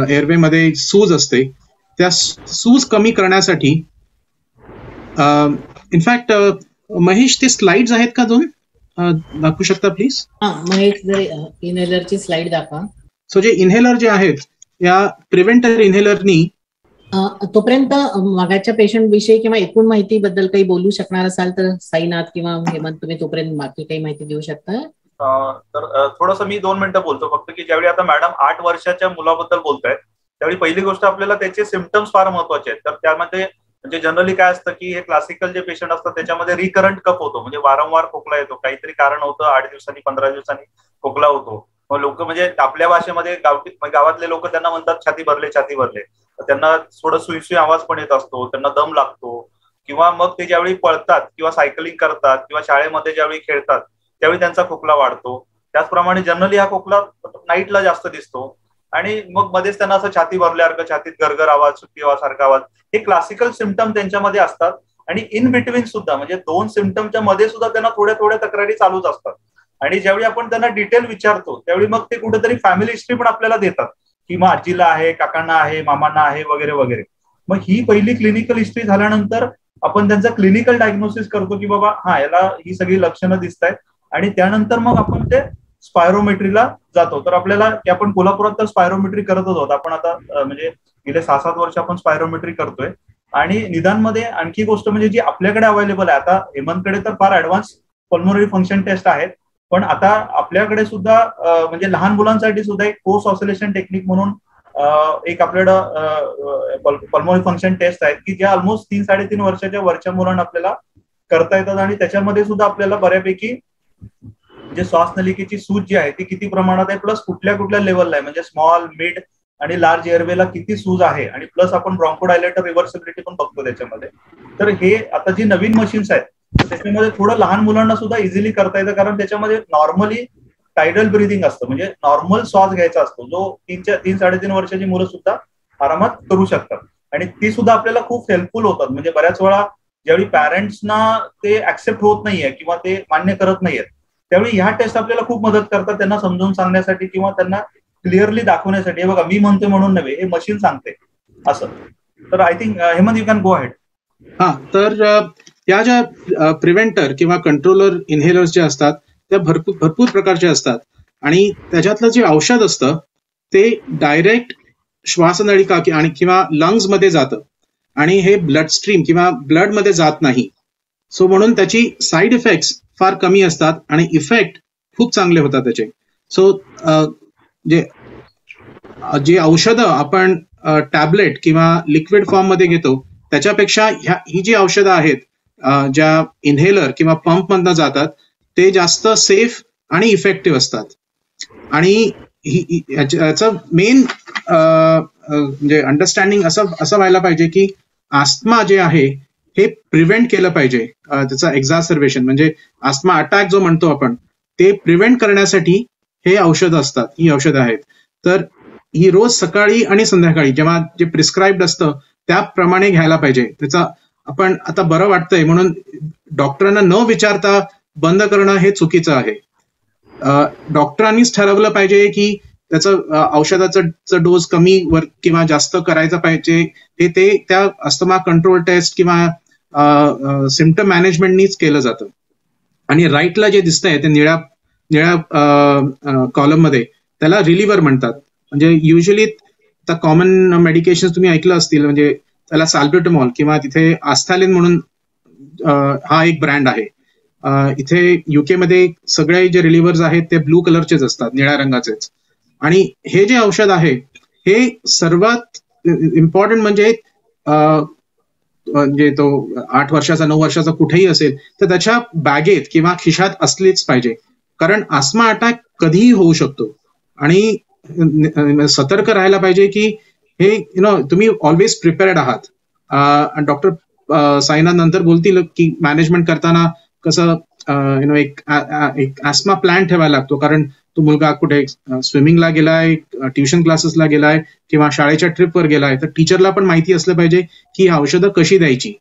एअरवे मध्ये सूज असते, त्या सूज कमी करण्यासाठी इनफॅक्ट महेश ते स्लाइड्स आहेत का दोन दाखवू शकता प्लीज? महेश इनहेलरची स्लाइड दाखवा. सो जे इनहेलर जे आहेत या प्रिव्हेंटर इनहेलरनी तोपर्यंत मागाच्या पेशंट विषयी किंवा एकूण माहिती बद्दल काही बोलू शकणार असाल तर साईनाथ किंवा हेमंत तुम्ही तोपर्यंत बाकी काही माहिती देऊ शकता. तर थोडंसं मी 2 मिनिटं बोलतो फक्त की ज्यावेळी आता मॅडम 8 वर्षाच्या मुलाबद्दल बोलतायत त्यावेळी पहिली गोष्ट आपल्याला त्याचे सिम्पटम्स फार महत्वाचे आहेत. तर त्यामध्ये म्हणजे जनरली काय असतं की हे क्लासिकल जे पेशंट असतात त्याच्यामध्ये रिकरंट कफ होतो, म्हणजे वारंवार खोकला येतो, काहीतरी कारण होतं, 8 दिवसांनी 15 दिवसांनी खोकला होतो. मग लोक म्हणजे आपल्या भाषेमध्ये गावातले लोक त्यांना म्हणतात छाती भरले छाती भरले, त्यांना थोडं सुईसुई आवाज पण येत असतो, त्यांना दम लागतो, किंवा मग ते ज्यावेळी पळतात किंवा सायकलिंग करतात किंवा शाळेमध्ये ज्यावेळी खेळतात त्यावेळी त्यांचा खोकला वाढतो. त्याचप्रमाणे जनरली हा खोकला नाईटला जास्त दिसतो आणि मग मध्येच त्यांना असं छाती भरल्यासारखं, छातीत गरगर आवाज, सुट्टी सारखा आवाज, हे क्लासिकल सिम्पटम त्यांच्यामध्ये असतात. आणि इन बिटवीन सुद्धा म्हणजे 2 सिम्पटमच्या मध्ये सुद्धा त्यांना थोड्या थोड्या तक्रारी चालूच असतात. आणि ज्यावेळी आपण त्यांना डिटेल विचारतो त्यावेळी मग ते कुठेतरी फॅमिली हिस्ट्री पण आपल्याला देतात की मग आजीला आहे, काकांना आहे, मामांना आहे वगैरे वगैरे. मग ही पहिली क्लिनिकल हिस्ट्री झाल्यानंतर आपण त्यांचा क्लिनिकल डायग्नोसिस करतो की बाबा हा याला ही सगळी लक्षणं दिसत आहेत, आणि त्यानंतर मग आपण ते स्पायरोमेट्रीला जातो. तर आपल्याला की आपण कोल्हापुरात तर स्पायरोमेट्री करतच आहोत, आपण आता म्हणजे गेले 6-7 वर्ष आपण स्पायरोमेट्री करतोय. आणि निदानमध्ये आणखी गोष्ट म्हणजे जी आपल्याकडे अवेलेबल आहे, आता हेमंतकडे तर फार ऍडव्हान्स पल्मोनरी फंक्शन टेस्ट आहेत, पण आता आपल्याकडे सुद्धा म्हणजे लहान मुलांसाठी सुद्धा एक पोस्ट ऑसिलेशन टेक्निक म्हणून एक आपल्याकडं पल्मोनरी फंक्शन टेस्ट आहेत की ज्या ऑलमोस्ट 3-3.5 वर्षाच्या वरच्या मुलांना आपल्याला करता येतात. आणि त्याच्यामध्ये सुद्धा आपल्याला बऱ्यापैकी जे श्वास नलिकेची सूज जी आहे ती किती प्रमाणात आहे, प्लस कुठल्या कुठल्या लेवलला आहे, म्हणजे स्मॉल, मिड आणि लार्ज एअरवेला किती सूज आहे, आणि प्लस आपण ब्रॉन्कोडायलेटर रिव्हर्सिबिलिटी पण बघतो त्याच्यामध्ये. तर हे आता जी नवीन मशीन्स आहेत त्याच्यामध्ये थोडं लहान मुलांना सुद्धा इझिली करता येतं, कारण त्याच्यामध्ये नॉर्मली टायडल ब्रिदिंग असतं, म्हणजे नॉर्मल श्वास घ्यायचा असतो, जो 3-3.5 वर्षाची मुलं सुद्धा आरामात करू शकतात. आणि ती सुद्धा आपल्याला खूप हेल्पफुल होतात. म्हणजे बऱ्याच वेळा ज्यावेळी पॅरेंट्सना ते ऍक्सेप्ट होत नाहीये किंवा ते मान्य करत नाहीयेत त्यावेळी ह्या टेस्ट आपल्याला खूप मदत करतात त्यांना समजून सांगण्यासाठी किंवा त्यांना क्लिअरली दाखवण्यासाठी. हे बघा मी म्हणतोय म्हणून नव्हे, हे मशीन सांगते असं. तर I think Hemant you can go ahead. हा, तर या ज्या प्रिव्हेंटर किंवा कंट्रोलर इनहेलर्स जे असतात त्या भरपूर प्रकारचे असतात, आणि त्याच्यातलं जे औषध असतं ते डायरेक्ट श्वासनळिका आणि किंवा लंग्स मध्ये जातं, आणि हे ब्लड स्ट्रीम किंवा ब्लड मध्ये जात नाही. सो म्हणून त्याची साईड इफेक्ट्स फार कमी असतात आणि इफेक्ट खूप चांगले होतात त्याचे. सो जे औषधं आपण टॅबलेट किंवा लिक्विड फॉर्म मध्ये घेतो त्याच्यापेक्षा ही जी औषधं आहेत ज्या इनहेलर किंवा पंप मधनं जातात ते जास्त सेफ आणि इफेक्टिव्ह असतात. आणि याचं मेन म्हणजे अंडरस्टँडिंग असं व्हायला पाहिजे की आस्थमा जे आहे हे प्रिव्हेंट केलं पाहिजे. त्याचं एक्झासर्वेशन म्हणजे आस्थमा अटॅक जो म्हणतो आपण ते प्रिव्हेंट करण्यासाठी हे औषधं असतात, ही औषधं आहेत. तर ही रोज सकाळी आणि संध्याकाळी जेव्हा जे प्रिस्क्राईब्ड असतं त्याप्रमाणे घ्यायला पाहिजे. त्याचा आपण आता बरं वाटतंय म्हणून डॉक्टरांना न विचारता बंद करणं हे चुकीचं आहे. डॉक्टरांनीच ठरवलं पाहिजे की त्याचं औषधाचं डोस कमी वर किंवा जास्त करायचं पाहिजे. हे ते त्या अस्थमा कंट्रोल टेस्ट किंवा सिम्पटम मॅनेजमेंटनीच केलं जातं. आणि राईटला जे दिसतंय ते निळ्या कॉलम मध्ये त्याला रिलिव्हर म्हणतात. म्हणजे युजली आता कॉमन मेडिकेशन तुम्ही ऐकलं असतील, म्हणजे त्याला सॅल्ब्युटामॉल किंवा तिथे आस्थालिन म्हणून हा एक ब्रँड आहे. इथे युके मध्ये सगळे जे रिलिव्हर्स आहेत ते ब्लू कलरचेच असतात, निळ्या रंगाचेच. आणि हे जे औषध आहे हे सर्वात इम्पॉर्टंट म्हणजे तो 8 वर्षाचा 9 वर्षाचा कुठेही असेल तर त्याच्या बॅगेत किंवा खिशात असलीच पाहिजे, कारण आस्थमा अटॅक कधीही होऊ शकतो. आणि सतर्क राहायला पाहिजे की हे तुम्ही ऑलवेज प्रिपेअर्ड आहात. डॉक्टर साईनाथ नंतर बोलतील की मॅनेजमेंट करताना कसं एक आस्थमा प्लॅन ठेवायला लागतो, कारण तो मुलगा कुठे स्विमिंगला गेलाय, ट्युशन क्लासेसला गेलाय किंवा शाळेच्या ट्रिपवर गेलाय, तर टीचरला पण माहिती असलं पाहिजे की ही औषधं कशी द्यायची.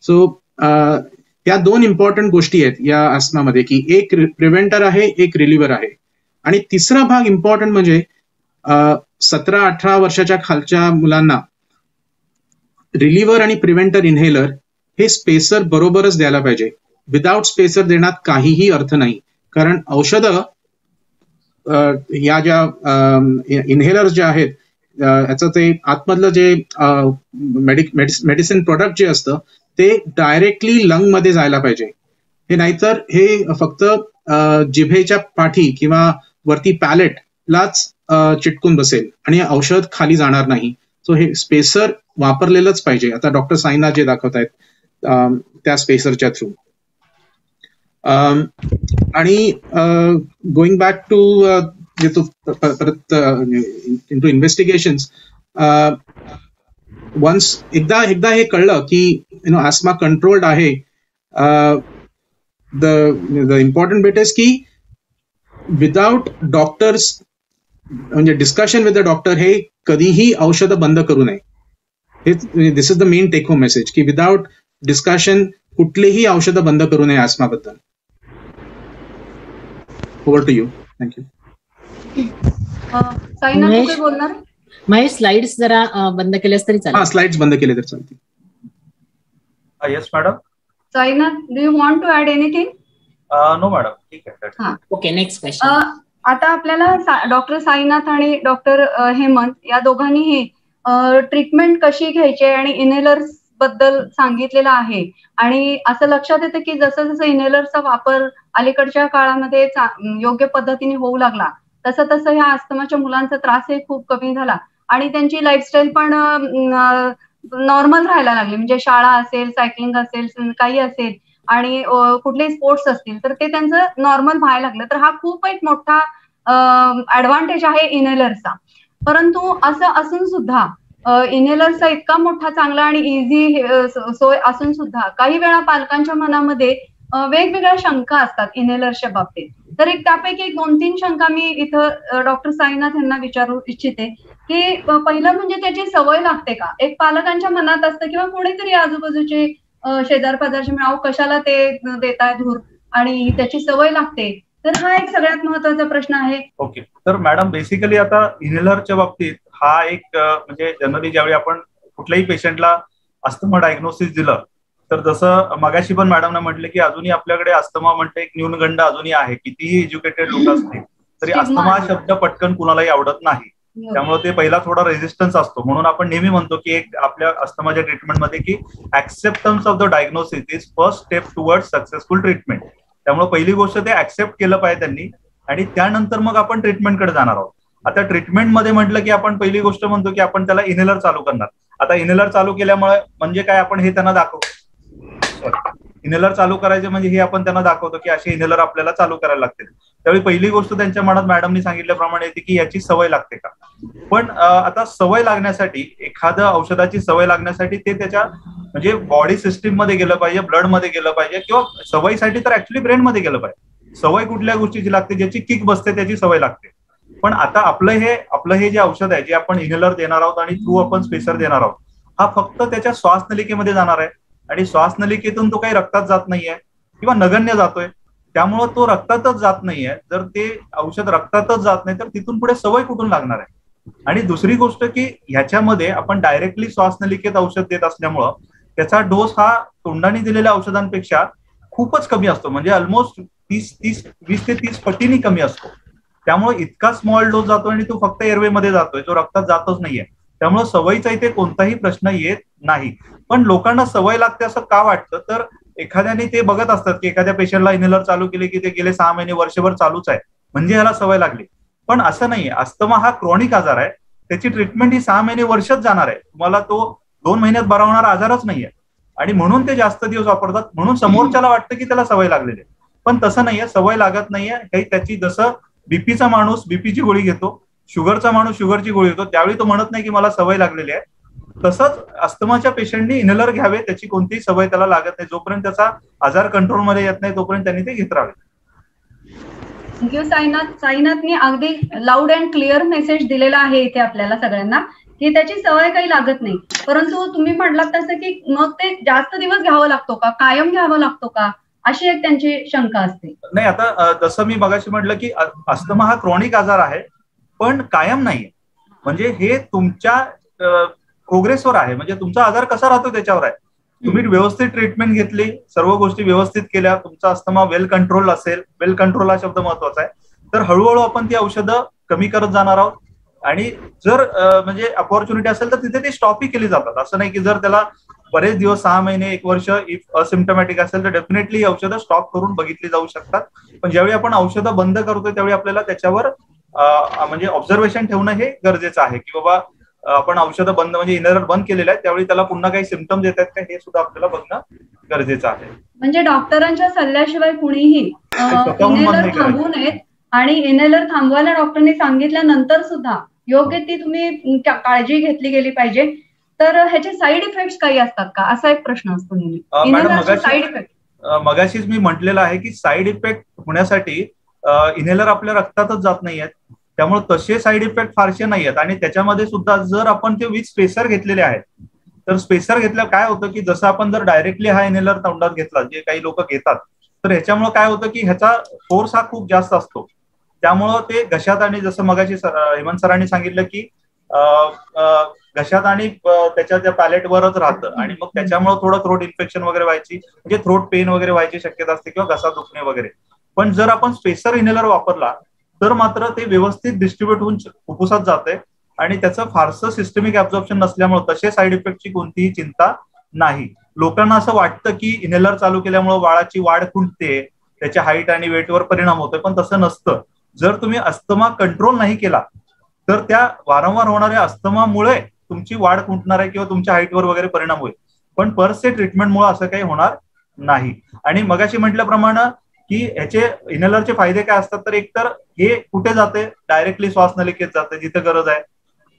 सो या 2 इम्पॉर्टंट गोष्टी आहेत या अस्थमामध्ये, की एक प्रिव्हेंटर आहे, एक रिलिव्हर आहे. आणि तिसरा भाग इम्पॉर्टंट म्हणजे 17-18 वर्षाच्या खालच्या मुलांना रिलिव्हर आणि प्रिव्हेंटर इन्हेलर हे स्पेसर बरोबरच द्यायला पाहिजे. विदाउट स्पेसर देण्यात काहीही अर्थ नाही, कारण औषधं या ज्या इन्हेलर्स ज्या आहेत याचं ते आतमधलं जे मेडिसिन प्रोडक्ट जे असतं ते डायरेक्टली लंग मध्ये जायला पाहिजे. हे नाहीतर हे फक्त जिभेच्या पाठी किंवा वरती पॅलेटलाच चिटकून बसेल आणि औषध खाली जाणार नाही. सो हे स्पेसर वापरलेलंच पाहिजे. आता डॉक्टर साईनाथ जे दाखवत आहेत त्या स्पेसरच्या थ्रू. आणि गोइंग बॅक टू परत इनटू इन्व्हेस्टिगेशन्स, वन्स एकदा हे कळलं की अस्थमा कंट्रोल्ड आहे, द इम्पॉर्टंट बिट इज की विदाउट डॉक्टर्स म्हणजे डिस्कशन विथ द डॉक्टर हे कधीही औषधं बंद करू नये. This is the main take home message की विदाउट डिस्कशन कुठलीही औषधं बंद करू नये अस्थमाबद्दल. Over to you. Thank you. Sainath तू काय बोलणार? महेश स्लाइड्स जरा बंद केल्यास तरी चालेल. स्लाइड्स बंद केले तर चालतील. Yes madam. Sainath, do you want to add anything? No madam, ठीक आहे. Okay, next question. आता आपल्याला डॉक्टर साईनाथ आणि डॉक्टर हेमंत या दोघांनीही ट्रीटमेंट कशी घ्यायची आणि इनहेलर्स बद्दल सांगितलेलं आहे. आणि असं लक्षात येतं की जसं जसं इनहेलरचा वापर अलीकडच्या काळामध्ये योग्य पद्धतीने होऊ लागला तसं तसं ह्या अस्थमाच्या मुलांचा त्रासही खूप कमी झाला आणि त्यांची लाईफस्टाईल पण नॉर्मल राहायला लागली. म्हणजे शाळा असेल, सायकलिंग असेल, काही असेल आणि कुठलेही स्पोर्ट्स असतील तर ते त्यांचं नॉर्मल व्हायला लागलं. तर हा खूप एक मोठा ऍडव्हान्टेज आहे इनहेलरचा. परंतु असं असून सुद्धा इनहेलरचा इतका मोठा चांगला आणि इझी सोय असून सुद्धा काही वेळा पालकांच्या मनामध्ये वेगवेगळ्या शंका असतात इनहेलरच्या बाबतीत. तर त्यापैकी 2-3 शंका मी इथं डॉक्टर साईनाथ यांना विचारू इच्छिते की पहिलं म्हणजे त्याची सवय लागते का? एक पालकांच्या मनात असतं किंवा कोणीतरी आजूबाजूचे शेजार पाजारचे मिळाव कशाला ते देताय धूर आणि त्याची सवय लागते. तर हा एक सगळ्यात महत्वाचा प्रश्न आहे. ओके, तर मॅडम बेसिकली आता इनहेलरच्या बाबतीत हा एक म्हणजे जनरली ज्यावेळी आपण कुठल्याही पेशंटला अस्थमा डायग्नोसिस दिलं तर जसं मगाशी पण मॅडमने म्हटले की अजूनही आपल्याकडे अस्थमा म्हणते एक न्यूनगंड अजूनही आहे. कितीही एज्युकेटेड लोक असतील तरी अस्थमा शब्द पटकन कुणालाही आवडत नाही. त्यामुळे ते पहिला थोडा रेझिस्टन्स असतो. म्हणून आपण नेहमी म्हणतो की एक आपल्या अस्थमाच्या ट्रीटमेंटमध्ये की acceptance of the diagnosis is first step toward successful treatment. त्यामुळे पहिली गोष्ट ते ऍक्सेप्ट केलं पाहिजे त्यांनी आणि त्यानंतर मग आपण ट्रीटमेंटकडे जाणार आहोत. आता ट्रीटमेंटमध्ये म्हटलं की आपण पहिली गोष्ट म्हणतो की आपण त्याला इनहेलर चालू करणार. आता इनहेलर चालू केल्यामुळे म्हणजे काय आपण हे त्यांना दाखवतो. इनहेलर चालू करायचे म्हणजे हे आपण त्यांना दाखवतो की असे इनहेलर आपल्याला चालू करायला लागतील. त्यावेळी पहिली गोष्ट त्यांच्या मनात मॅडमनी सांगितल्याप्रमाणे येते की याची सवय लागते का. पण आता सवय लागण्यासाठी एखादं औषधाची सवय लागण्यासाठी ते त्याच्या म्हणजे बॉडी सिस्टीम मध्ये गेलं पाहिजे, ब्लड मध्ये गेलं पाहिजे किंवा सवयीसाठी तर ऍक्च्युली ब्रेन मध्ये गेलं पाहिजे. सवय कुठल्या गोष्टीची लागते? ज्याची किक बसते त्याची सवय लागते. पण आता आपलं हे जे औषध आहे जे आपण इनहेलर देणार आहोत आणि थ्रू आपण स्पेसर देणार आहोत हा फक्त त्याच्या श्वासनलिकेमध्ये जाणार आहे आणि श्वासनलिकेतून तो काही रक्तात जात नाहीये किंवा नगण्य जातोय. त्यामुळं तो रक्तातच जात नाहीये. जर ते औषध रक्तातच जात नाही तर तिथून पुढे सवय कुठून लागणार आहे. आणि दुसरी गोष्ट की ह्याच्यामध्ये आपण डायरेक्टली श्वासनलिकेत औषध देत असल्यामुळं त्याचा डोस हा तोंडाने दिलेल्या औषधांपेक्षा खूपच कमी असतो. म्हणजे ऑलमोस्ट 20 ते 30 पटीने कमी असतो. त्यामुळे इतका स्मॉल डोस जातो आणि तो फक्त एअरवे मध्ये जातोय, जो रक्तात जातच नाहीये. त्यामुळे सवयीचा इथे कोणताही प्रश्न येत नाही. पण लोकांना सवय लागते असं का वाटतं? तर एखाद्याने ते बघत असतात की एखाद्या पेशंटला इनहेलर चालू केले की ते गेले 6 महिने वर्षभर चालूच आहे म्हणजे ह्याला सवय लागली. पण असं नाहीये. अस्थमा हा क्रॉनिक आजार आहे. त्याची ट्रीटमेंट ही 6 महिने वर्षच जाणार आहे. तुम्हाला तो 2 महिन्यात बरा होणारा आजारच नाहीये आणि म्हणून ते जास्त दिवस वापरतात. म्हणून समोरच्याला वाटतं की त्याला सवय लागलेली आहे. पण तसं नाहीये, सवय लागत नाहीये. काही त्याची जसं बीपीचा माणूस बीपीची गोळी घेतो, शुगरचा माणूस शुगरची गोळी घेतो, त्यावेळी तो म्हणत नाही की मला सवय लागलेली आहे. तसंच अस्थमाच्या पेशंटनी इनहेलर घ्यावे. त्याची कोणतीही सवय त्याला लागत नाही. जोपर्यंत त्याचा आजार कंट्रोलमध्ये येत नाही तोपर्यंत त्यांनी ते घेत राहावे. थँक्यू साईनाथनी अगदी लाऊड अँड क्लिअर मेसेज दिलेला आहे इथे आपल्याला सगळ्यांना, की त्याची सवय काही लागत नाही. परंतु तुम्ही म्हटलात तसं की मग ते जास्त दिवस घ्यावं लागतो का, कायम घ्यावं लागतो का, अशी एक त्यांची शंका असते. नाही, आता जसं मी मगाशी म्हटलं की अस्थमा हा क्रॉनिक आजार आहे, पण कायम नाहीये. म्हणजे हे तुमच्या प्रोग्रेसवर आहे, म्हणजे तुमचा आजार कसा राहतो त्याच्यावर आहे. तुम्ही व्यवस्थित ट्रीटमेंट घेतली, सर्व गोष्टी व्यवस्थित केल्या, तुमचा अस्थमा वेल कंट्रोल असेल, वेल कंट्रोल हा शब्द महत्वाचा आहे, तर हळूहळू आपण ती औषधं कमी करत जाणार आहोत. आणि जर म्हणजे अपॉर्च्युनिटी असेल तर तिथे ती स्टॉपही केली जातात. असं नाही की जर त्याला बरेच दिवस 6 महिने 1 वर्ष इफ असिम्टमॅटिक असेल तर डेफिनेटली औषधं स्टॉप करून बघितली जाऊ शकतात. पण ज्यावेळी आपण औषधं बंद करतोय त्यावेळी आपल्याला त्याच्यावर म्हणजे ऑब्झर्वेशन ठेवणं हे गरजेचं आहे, की बाबा आपण औषधं बंद म्हणजे इनहेलर बंद केलेलं आहे, त्यावेळी त्याला पुन्हा काही सिम्पटम्स येतात का हे सुद्धा आपल्याला बघणं गरजेचं आहे. म्हणजे डॉक्टरांच्या सल्ल्याशिवाय कुणीही इनहेलर थांबवू नयेत, आणि इनहेलर थांबवायला डॉक्टरने सांगितल्यानंतर सुद्धा योग्य ती तुम्ही काळजी घेतली गेली पाहिजे. तर ह्याचे साईड इफेक्ट काही असतात का, असा एक प्रश्न असतो नेहमी. इनहेलरचे साईड इफेक्ट मगाशीच मी म्हटलेलं आहे की साईड इफेक्ट होण्यासाठी इनहेलर आपल्या रक्तातच जात नाहीयेत, त्यामुळे तसे साईड इफेक्ट फारसे नाही आहेत. आणि त्याच्यामध्ये सुद्धा जर आपण ते विथ स्पेसर घेतलेले आहेत, तर स्पेसर घेतल्यावर काय होतं की जसं आपण जर डायरेक्टली हा इनहेलर तोंडात घेतला, जे काही लोक घेतात, तर ह्याच्यामुळे काय होतं की ह्याचा फोर्स हा खूप जास्त असतो, त्यामुळं ते घशात आणि जसं मगाशी हेमंत सरांनी सांगितलं की घशात आणि त्याच्या त्या पॅलेटवरच राहतं, आणि मग त्याच्यामुळे थोडं थ्रोट इन्फेक्शन वगैरे व्हायची, म्हणजे थ्रोट पेन वगैरे व्हायची शक्यता असते, किंवा घसा दुखणे वगैरे. पण जर आपण स्पेसर इनहेलर वापरला तर मात्र ते व्यवस्थित डिस्ट्रीब्युट होऊन फुफ्फुसात जाते, आणि त्याचं फारसं सिस्टमिक ऍब्झॉर्प्शन नसल्यामुळे तसे साईड इफेक्टची कोणतीही चिंता नाही. लोकांना असं वाटतं की इनहेलर चालू केल्यामुळे बाळाची वाढ खुंटते, त्याच्या हाईट आणि वेटवर परिणाम होतोय, पण तसं नसतं. जर तुम्ही अस्थमा कंट्रोल नाही केला तर त्या वारंवार होणाऱ्या अस्थमामुळे तुमची वाढ खुंटणार आहे किंवा तुमच्या हाईटवर वगैरे परिणाम होईल, पण पर से ट्रीटमेंटमुळे असं काही होणार नाही. आणि मगाशी म्हटल्याप्रमाणे की ह्याचे इनहेलरचे फायदे काय असतात, तर एकतर हे कुठे जाते, डायरेक्टली श्वासनलिकेत जाते जिथे गरज आहे.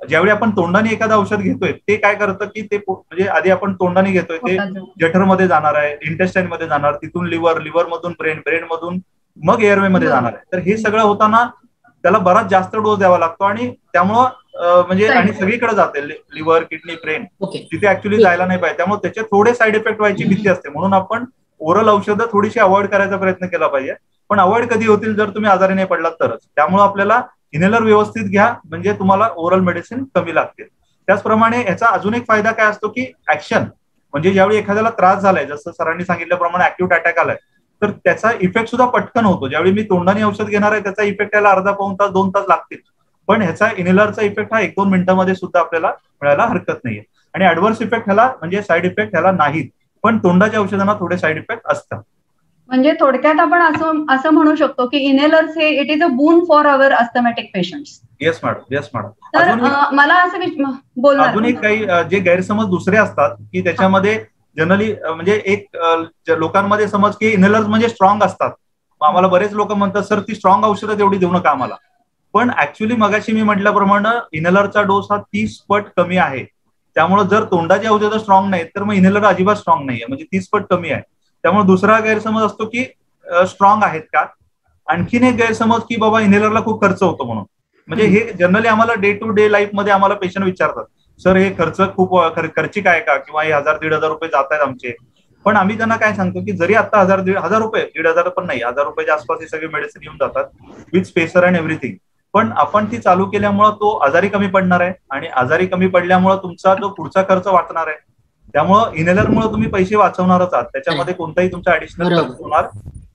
ज्यावेळी आपण तोंडाने एखादं औषध घेतोय ते काय करतं की ते म्हणजे आधी आपण तोंडाने घेतोय ते जठरमध्ये जाणार आहे, इंटेस्टाईन मध्ये जाणार, तिथून लिव्हर मधून ब्रेन मधून मग एअरवे मध्ये जाणार आहे. तर हे सगळं होताना त्याला बराच जास्त डोस द्यावा लागतो, आणि त्यामुळं म्हणजे आणि सगळीकडे जाते, लिव्हर, किडनी, ब्रेन, तिथे ऍक्च्युली जायला नाही पाहिजे. त्यामुळे त्याचे थोडे साईड इफेक्ट व्हायची भीती असते, म्हणून आपण ओरल औषधं थोडीशी अवॉइड करायचा प्रयत्न केला पाहिजे. पण अवॉइड कधी होतील, जर तुम्ही आजारी नाही पडलात तरच. त्यामुळे आपल्याला इनहेलर व्यवस्थित घ्या, म्हणजे तुम्हाला ओरल मेडिसिन कमी लागतील. त्याचप्रमाणे याचा अजून एक फायदा काय असतो की ऍक्शन, म्हणजे ज्यावेळी एखाद्याला त्रास झालाय, जसं सरांनी सांगितल्याप्रमाणे ऍक्यूट अटॅक आलाय, तर त्याचा इफेक्ट सुद्धा पटकन होतो. ज्यावेळी मी तोंडाने औषध घेणार आहे त्याचा इफेक्ट यायला अर्धा पाऊण तास 2 तास लागतील, पण ह्याचा इनहेलरचा इफेक्ट हा 1-2 मिनिटांमध्ये सुद्धा आपल्याला मिळायला हरकत नाहीये. आणि ऍडव्हर्स इफेक्ट ह्याला म्हणजे साईड इफेक्ट ह्याला नाहीत, पण तोंडाच्या औषधांना थोडे साईड इफेक्ट असतात. म्हणजे थोडक्यात आपण असं म्हणू शकतो की इनहेलर्स हे it is a boon for our asthmatic patients. Yes madam. तर मला असं बोलणार अजून एक काही जे गैरसमज दुसरे असतात की त्याच्यामध्ये जनरली म्हणजे एक लोकांमध्ये समज की इनहेलर्स म्हणजे स्ट्रॉंग असतात. आम्हाला बरेच लोक म्हणतात सर ती स्ट्रॉंग औषधं तेवढी देऊ नका आम्हाला, पण ऍक्च्युली मगाशी मी म्हटल्याप्रमाणे इनहेलरचा डोस हा 30 पट कमी आहे. त्यामुळे जर तोंडाची औषधं स्ट्रॉंग नाहीत तर मग इनहेलर अजिबात स्ट्रॉंग नाहीये, म्हणजे 30 पट कमी आहे. त्यामुळे दुसरा गैरसमज असतो की स्ट्रॉंग आहेत का. आणखीन एक गैरसमज की बाबा इनहेलरला खूप खर्च होतो म्हणून, म्हणजे हे जनरली आम्हाला डे टू डे लाईफ मध्ये आम्हाला पेशंट विचारतात, सर हे खर्च खूप खर्चिक आहे का, किंवा हे 1000-1500 रुपये जात आहेत आमचे. पण आम्ही त्यांना काय सांगतो की जरी आता 1000 रुपये 1500 पण नाही, 1000 रुपयाच्या आसपास ही सगळी मेडिसिन येऊन जातात विथ स्पेसर अँड एव्हरीथिंग. पण आपण ती चालू केल्यामुळे तो आजारी कमी पडणार आहे, आणि आजारी कमी पडल्यामुळे तुमचा जो पुढचा खर्च वाचणार आहे. त्यामुळं इनहेलरमुळे तुम्ही पैसे वाचवणारच आहात, त्याच्यामध्ये कोणताही तुमचा ऍडिशनल खर्च होणार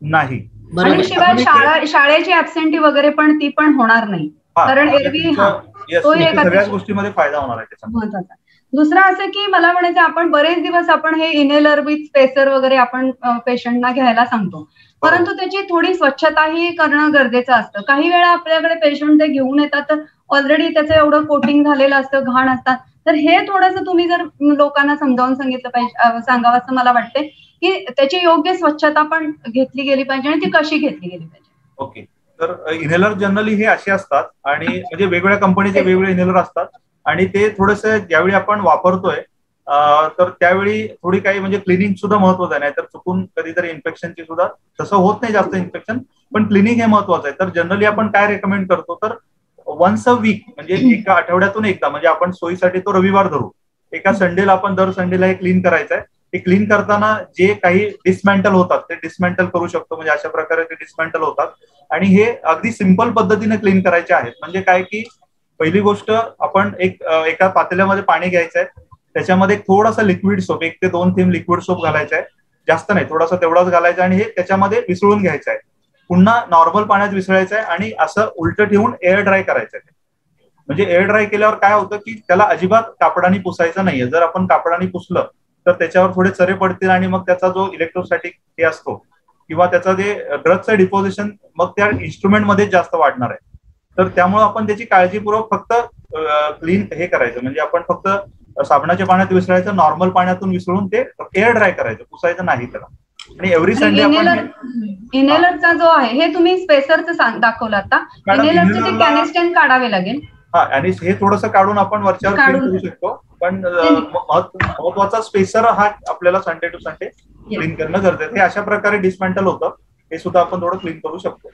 नाही. आणि शिवाय शाळेची ऍबसेंटी वगैरे पण ती पण होणार नाही, कारण एरवी सगळ्याच गोष्टीमध्ये फायदा होणार आहे त्याचा. महत्वाचा. दुसरं असं की मला म्हणायचं आपण बरेच दिवस आपण हे इनहेलर विथ स्पेसर वगैरे आपण पेशंटना घ्यायला सांगतो, परंतु त्याची थोडी स्वच्छताही करणं गरजेचं असतं. काही वेळा आपल्याकडे पेशंट ते घेऊन येतात तर ऑलरेडी त्याचं एवढं कोटिंग झालेलं असतं, घाण असतात. तर हे थोडंसं तुम्ही जर लोकांना समजावून सांगितलं पाहिजे, सांगावं असं मला वाटतंय की त्याची योग्य स्वच्छता पण घेतली गेली पाहिजे, आणि ती कशी घेतली गेली पाहिजे. ओके, तर इनहेलर जनरली हे असे असतात, आणि म्हणजे वेगवेगळ्या कंपनीचे वेगवेगळे इनहेलर असतात, आणि ते थोडंसं ज्यावेळी आपण वापरतोय तर त्यावेळी थोडी काही म्हणजे क्लिनिंग सुद्धा महत्वाचं आहे, नाहीतर चुकून कधीतरी इन्फेक्शनची सुद्धा तसं होत नाही जास्त इन्फेक्शन, पण क्लिनिंग हे महत्वाचं आहे. तर जनरली आपण काय रेकमेंड करतो, तर वन्स अ वीक म्हणजे एका आठवड्यातून एकदा, म्हणजे आपण सोयीसाठी तो रविवार धरू, एका संडेला आपण दर संडेला हे क्लीन करायचं आहे. ते क्लीन करताना जे काही डिसमॅन्टल होतात ते डिसमॅन्टल करू शकतो, म्हणजे अशा प्रकारे ते डिसमॅन्टल होतात. आणि हे अगदी सिंपल पद्धतीने क्लीन करायचे आहेत. म्हणजे काय की पहिली गोष्ट, आपण एका पातेल्यामध्ये पाणी घ्यायचं आहे, त्याच्यामध्ये थोडासा लिक्विड सोप, 1 ते 2 थेंब लिक्विड सोप घालायचा आहे, जास्त नाही, थोडासा तेवढाच घालायचा, आणि हे त्याच्यामध्ये विसळून घ्यायचं आहे. पुन्हा नॉर्मल पाण्यात विसळायचं आहे आणि असं उलट ठेवून एअर ड्राय करायचं आहे. म्हणजे एअर ड्राय केल्यावर काय होतं की त्याला अजिबात कापडाने पुसायचं नाहीये. जर आपण कापडाने पुसलं तर त्याच्यावर थोडे चरे पडतील आणि मग त्याचा जो इलेक्ट्रोस्टॅटिक हे असतो किंवा त्याचा जे ड्रगचं डिपॉझिशन मग त्या इन्स्ट्रुमेंटमध्ये जास्त वाढणार आहे. तर त्यामुळे आपण त्याची काळजीपूर्वक फक्त क्लीन हे करायचं, म्हणजे आपण फक्त साबणाच्या पाण्यात विसरायचं, नॉर्मल पाण्यातून विसळून ते एअर ड्राय करायचं, पुसायचं नाही त्याला. आणि एव्हरी संडे आपण इनहेलरचा जो आहे हे तुम्ही स्पेसरचं दाखवलं आता, इनहेलरचे ते कॅनेस्टन काढावे लागेल. हा, आणि हे थोडंसं काढून आपण वरच्यावर क्लीन करू शकतो, पण महत्वाचा स्पेसर हा आपल्याला संडे टू संडे क्लीन करणं गरजेचं आहे. हे अशा प्रकारे डिसमॅन्टल होतं, हे सुद्धा आपण थोडं क्लीन करू शकतो.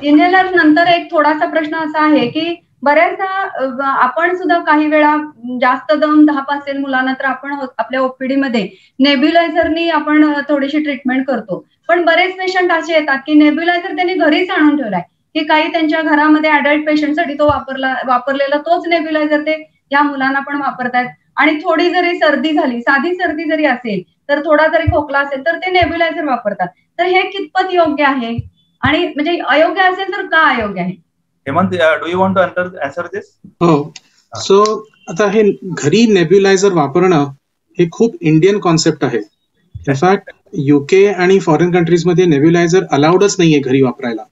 इनहेलर नंतर एक थोडासा प्रश्न असा आहे की बऱ्याचदा आपण सुद्धा काही वेळा जास्त दम धाप असेल मुलांना तर आपण आपल्या ओपीडी मध्ये नेब्युलायझरनी आपण थोडीशी ट्रीटमेंट करतो. पण बरेच पेशंट असे येतात की नेब्युलायझर त्यांनी घरीच आणून ठेवलाय, की काही त्यांच्या घरामध्ये अडल्ट पेशंटसाठी तो वापरलेला तोच नेब्युलायझर ते या मुलांना पण वापरतायत. आणि थोडी जरी सर्दी झाली, साधी सर्दी जरी असेल, तर थोडा जरी खोकला असेल तर ते नेब्युलायझर वापरतात. तर हे कितपत योग्य आहे, आणि म्हणजे अयोग्य असेल तर का अयोग्य आहे? Hemant, do you want to answer this? हो. सो आता हे घरी नेब्युलायझर वापरणं हे खूप इंडियन कॉन्सेप्ट आहे. इनफॅक्ट UK आणि फॉरेन कंट्रीजमध्ये नेब्युलायझर अलाउडच नाहीये घरी वापरायला,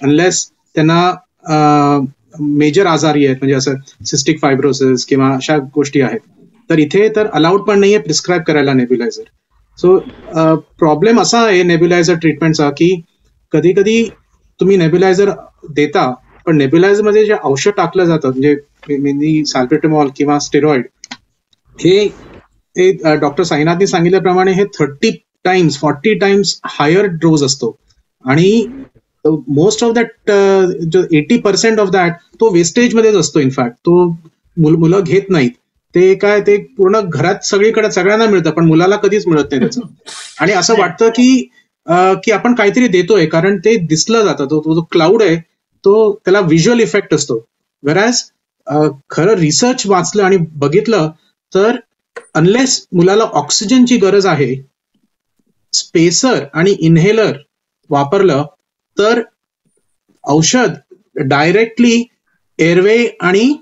अनलेस त्यांना मेजर आजारी आहेत, म्हणजे असं सिस्टिक फायब्रोसिस किंवा अशा गोष्टी आहेत. तर इथे तर अलाउड पण नाहीये प्रिस्क्राईब करायला नेब्युलायझर. सो प्रॉब्लेम असा आहे नेब्युलायझर ट्रीटमेंटचा की कधी कधी तुम्ही नेब्युलायझर देता, पण नेब्युलायझर मध्ये जे औषध टाकलं जातं, म्हणजे सॅल्पेटामॉल किंवा स्टेरॉइड, हे डॉक्टर साईनाथनी सांगितल्याप्रमाणे हे 30 टाइम्स 40 टाइम्स हायर डोज असतो. आणि most of that 80% of that तो वेस्टेज मध्येच असतो. इनफॅक्ट तो मुलं घेत नाहीत. ते काय, ते पूर्ण घरात सगळीकडे सगळ्यांना मिळतं, पण मुलाला कधीच मिळत नाही त्याचं. आणि असं वाटतं की आपण काहीतरी देतोय, कारण ते दिसलं जातं. तो जो क्लाउड आहे तो त्याला व्हिज्युअल इफेक्ट असतो. व्हेरॅज खरं रिसर्च वाचलं आणि बघितलं तर अनलेस मुलाला ऑक्सिजनची गरज आहे, स्पेसर आणि इन्हेलर वापरलं तर औषध डायरेक्टली एअरवे आणि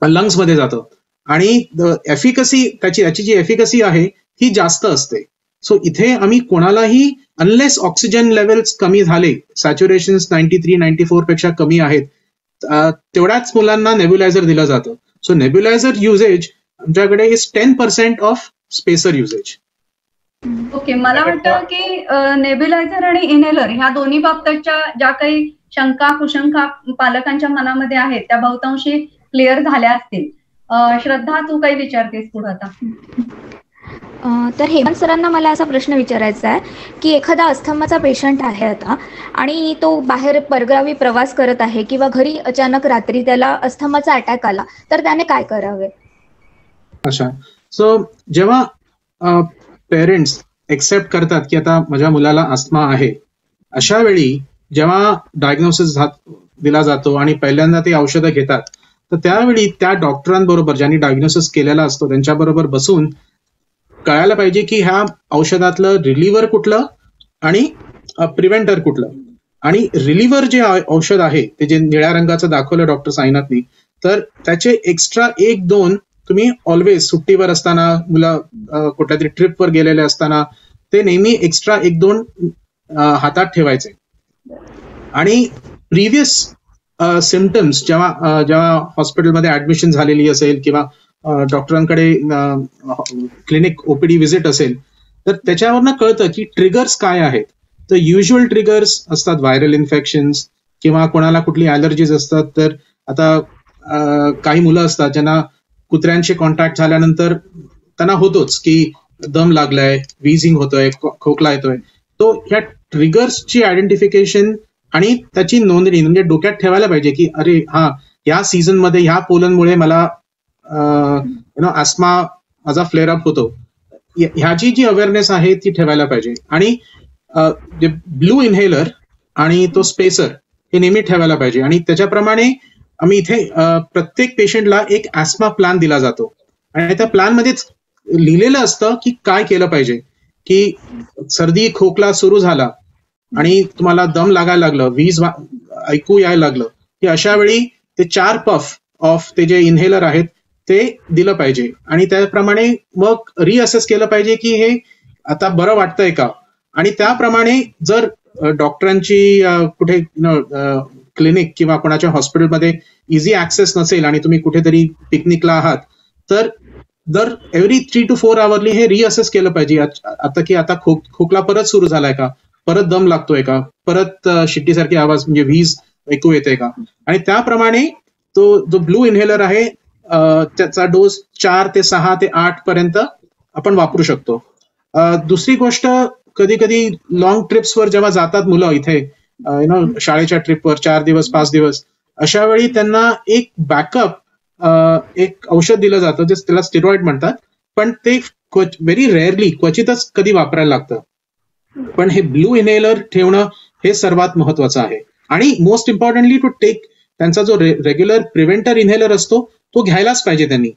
लंग्स मध्ये जातं, आणि एफिकसी त्याची जी एफिकसी आहे ही जास्त असते. सो इथे आम्ही कोणालाही, अनलेस ऑक्सिजन लेवल्स कमी झाले, सॅच्युरेशन 93-94 पेक्षा कमी आहेत, तेवढ्याच मुलांना नेब्युलायझर दिलं जातं. सो नेब्युलायझर युजेज आमच्याकडे is 10% of spacer usages. Okay, मला वाटतं की नेब्युलायझर आणि इनहेलर ह्या दोन्ही बाबतच्या ज्या काही शंका कुशंका पालकांच्या मनामध्ये आहेत त्या बहुतांशी क्लिअर झाल्या असतील. श्रद्धा, तू काही विचारतेस पुढे आता? तर हेमंत सरांना मला असा प्रश्न विचारायचा आहे की एखादा अस्थमाचा पेशंट आहे आता, आणि तो बाहेर परगावी प्रवास करत आहे किंवा घरी अचानक रात्री त्याला अस्थमाचा अटॅक आला, तर त्याने काय करावे? अच्छा, सो जेव्हा पेरेंट्स एक्सेप्ट करतात की आता माझ्या मुलाला अस्थमा आहे, अशा वेळी जेव्हा डायग्नोसिस दिला जातो आणि पहिल्यांदा ते औषधं घेतात, तर त्यावेळी त्या डॉक्टरांबरोबर ज्यांनी डायग्नोसिस केलेला असतो त्यांच्याबरोबर बसून कळायला पाहिजे की ह्या औषधातलं रिलिव्हर कुठलं आणि प्रिव्हेंटर कुठलं. आणि रिलिव्हर जे औषध आहे ते जे निळ्या रंगाचं दाखवलं डॉक्टर साईनाथनी, तर त्याचे एक्स्ट्रा 1-2 तुम्ही ऑलवेज सुट्टीवर असताना, मुलं कुठल्या तरी ट्रिपवर गेलेले असताना ते नेहमी एक्स्ट्रा 1-2 हातात ठेवायचे. आणि प्रिव्हियस सिम्पटम्स जेव्हा हॉस्पिटलमध्ये ऍडमिशन झालेली असेल किंवा डॉक्टरांकडे क्लिनिक ओपीडी व्हिजिट असेल, तर त्याच्यावरनं कळतं की ट्रिगर्स काय आहेत. तर युज्युअल ट्रिगर्स असतात व्हायरल इन्फेक्शन्स किंवा कोणाला कुठली ॲलर्जीज असतात. तर आता काही मुलं असतात ज्यांना कुत्र्यांचे कॉन्टॅक्ट झाल्यानंतर त्यांना होतोच की दम लागलाय, विझिंग होतोय, खोकला येतोय. तो ह्या ट्रिगर्सची आयडेंटिफिकेशन आणि त्याची नोंदणी म्हणजे डोक्यात ठेवायला पाहिजे की अरे हा, या सीझन मध्ये ह्या पोलनमुळे मला अस्थमा माझा फ्लेअर अप होतो. ह्याची जी अवेअरनेस आहे ती ठेवायला पाहिजे. आणि जे ब्लू इन्हेलर आणि तो स्पेसर हे नेहमी ठेवायला पाहिजे. आणि त्याच्याप्रमाणे आम्ही इथे प्रत्येक पेशंटला एक ॲस्मा प्लॅन दिला जातो आणि त्या प्लॅन मध्येच लिहिलेलं असतं की काय केलं पाहिजे. की सर्दी खोकला सुरू झाला आणि तुम्हाला दम लागायला लागलं, वीज ऐकू यायला लागलं, की अशा वेळी ते 4 पफ ऑफ ते जे इन्हेलर आहेत ते दिलं पाहिजे. आणि त्याप्रमाणे मग रिअसेस केलं पाहिजे की हे आता बरं वाटतंय का. आणि त्याप्रमाणे जर डॉक्टरांची कुठे क्लिनिक किंवा कोणाच्या हॉस्पिटलमध्ये इझी ऍक्सेस नसेल आणि तुम्ही कुठेतरी पिकनिकला आहात, तर दर एव्हरी 3 to 4 आवरली हे रिअसेस केलं पाहिजे आता की आता खोकला परत सुरू झालाय का, परत दम लागतोय का, परत शिट्टीसारखी आवाज म्हणजे वीज ऐकू येते का. आणि त्याप्रमाणे तो जो ब्लू इन्हेलर आहे त्याचा डोस 4 ते 6 ते 8 पर्यंत आपण वापरू शकतो. दुसरी गोष्ट, कधी कधी लॉंग ट्रिप्सवर जेव्हा जातात मुलं इथे शाळेच्या ट्रिपवर 4 दिवस 5 दिवस, अशा वेळी त्यांना एक बॅकअप एक औषध दिलं जातं जे त्याला स्टेरॉइड म्हणतात, पण ते व्हेरी रेअरली क्वचितच कधी वापरायला लागतं. पण हे ब्लू इन्हेलर ठेवणं हे सर्वात महत्वाचं आहे. आणि मोस्ट इम्पॉर्टंटली टू टेक त्यांचा जो रेग्युलर प्रिव्हेंटर इन्हेलर असतो तो घ्यायलाच पाहिजे त्यांनी.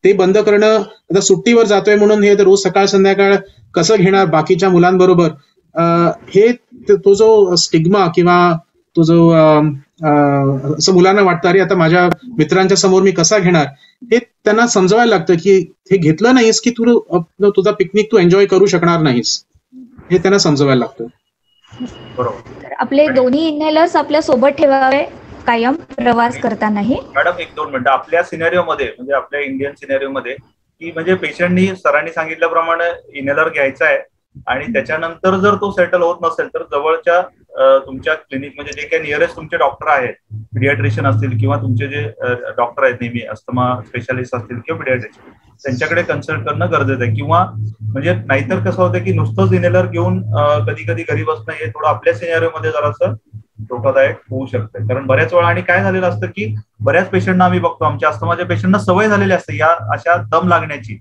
ते बंद करणं, आता सुट्टीवर जातोय म्हणून हे रोज सकाळ संध्याकाळ कसं घेणार बाकीच्या मुलांबरोबर, हे तो जो स्टिग्मा किंवा तो जो असं मुलांना वाटतं अरे आता माझ्या मित्रांच्या समोर मी कसा घेणार, हे त्यांना समजवायला लागतं की हे घेतलं नाहीस की तू तुझा पिकनिक तू एन्जॉय करू शकणार नाहीस, हे त्यांना समजवायला लागतं. तर आपले दोन्ही इन्हेलर्स आपल्या सोबत ठेवावे कायम प्रवास करतानाही. मॅडम 1-2 मिनिटं, आपल्या सिनेरिओमध्ये म्हणजे आपल्या इंडियन सिनेरिओमध्ये की म्हणजे पेशंटनी सरांनी सांगितल्याप्रमाणे इन्हेलर घ्यायचा आहे आणि त्याच्यानंतर जर तो सेटल होत नसेल तर जवळच्या तुमच्या क्लिनिक म्हणजे जे काही नियरेस्ट तुमचे डॉक्टर आहेत, पिडियाट्रिशियन असतील किंवा तुमचे जे डॉक्टर आहेत नेहमी अस्थमा स्पेशालिस्ट असतील किंवा पिडियाट्रिशियन, त्यांच्याकडे कन्सल्ट करणं गरजेचं आहे. किंवा म्हणजे नाहीतर कसं होतं की नुसतंच इन्हेलर घेऊन कधी कधी घरी बसणं हे थोडं आपल्या सिनेरिओमध्ये जरासं धोकादायक होऊ शकते. कारण बऱ्याच वेळा आणि काय झालेलं असतं की बऱ्याच पेशंटना आम्ही बघतो, आमच्या अस्थमाच्या पेशंटना सवय झालेली असते या अशा दम लागण्याची,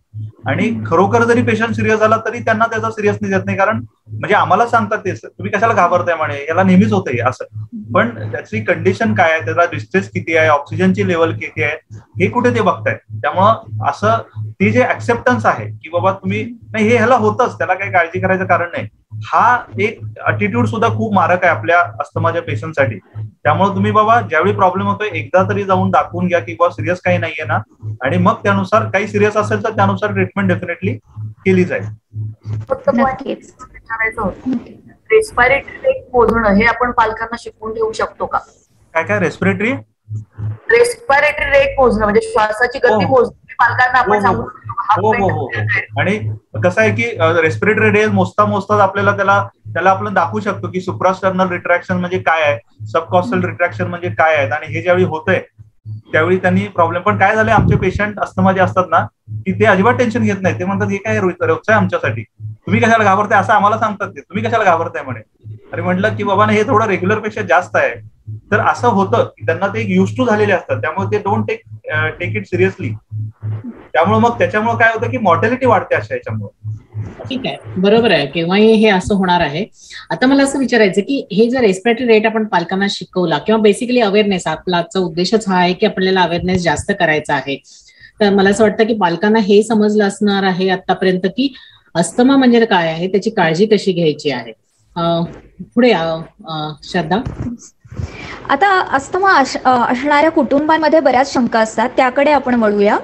आणि खरोखर जरी पेशंट सिरियस झाला तरी त्यांना त्याचा सिरियसनेस येत नाही. कारण म्हणजे आम्हाला सांगतात ते तुम्ही कशाला घाबरताय म्हणे, याला नेहमीच होतंय असं. पण त्याची कंडिशन काय आहे, त्याचा डिस्ट्रेस किती आहे, ऑक्सिजनची लेवल किती आहे, हे कुठे ते बघतायत. त्यामुळं असं ती जे ऍक्सेप्टन्स आहे की बाबा तुम्ही नाही हे ह्याला होतच, त्याला काही काळजी करायचं कारण नाही, हा एक अटिट्यूड सुद्धा खूप मारक आहे आपल्या अस्थमाच्या पेशंटसाठी. त्यामुळे तुम्ही बाबा ज्यावेळी प्रॉब्लेम होतोय एकदा तरी जाऊन दाखवून घ्या की बाबा सिरियस काही नाहीये ना, आणि मग त्यानुसार काही सिरियस असेल तर त्यानुसार ट्रीटमेंट डेफिनेटली केली जाईल. रेस्पिरेटरी रेट मोजणं हे आपण पालकांना शिकवून ठेवू शकतो का? काय रेस्पिरेटरी रेट मोजणं म्हणजे श्वासाची गती मोजणं पालकांना आपण सांगू शकतो. हो. आणि कसं आहे की रेस्पिरेटरी रेट मोजताच आपल्याला त्याला आपण दाखवू शकतो की सुप्रास्टर्नल रिट्रॅक्शन म्हणजे काय आहे, सबकॉस्टल रिट्रॅक्शन म्हणजे काय आहेत, आणि हे ज्यावेळी होतंय त्यावेळी त्यांनी प्रॉब्लेम. पण काय झालंय, आमचे पेशंट अस्थमा जे असतात ना की ते अजिबात टेन्शन घेत नाही. ते म्हणतात हे काय रोजचं आहे आमच्यासाठी, तुम्ही कशाला घाबरताय असं आम्हाला सांगतात ते, तुम्ही कशाला घाबरताय म्हणे. अरे म्हटलं की बाबा हे थोडं रेग्युलर पेक्षा जास्त आहे. तर असं होतं की त्यांना ते युज टू झालेले असतात, त्यामुळे ते डोंट टेक इट सिरियसली. त्यामुळे मग त्याच्यामुळे काय होतं की मॉर्टॅलिटी वाढते अशा याच्यामुळे. ठीक आहे, बरोबर आहे, केव्हाही हे असं होणार आहे. आता मला असं विचारायचं की हे जर रेस्पिरेटरी रेट आपण पालकांना शिकवला किंवा बेसिकली अवेअरनेस, आपला आजचा उद्देशच हा आहे की आपल्याला अवेअरनेस जास्त करायचा आहे, तर मला असं वाटतं की पालकांना हे समजलं असणार आहे आतापर्यंत की अस्थमा म्हणजे काय आहे, त्याची काळजी कशी घ्यायची आहे. पुढे श्रद्धा. आता अस्थमा असणाऱ्या कुटुंबांमध्ये बऱ्याच शंका असतात, त्याकडे आपण वळूया.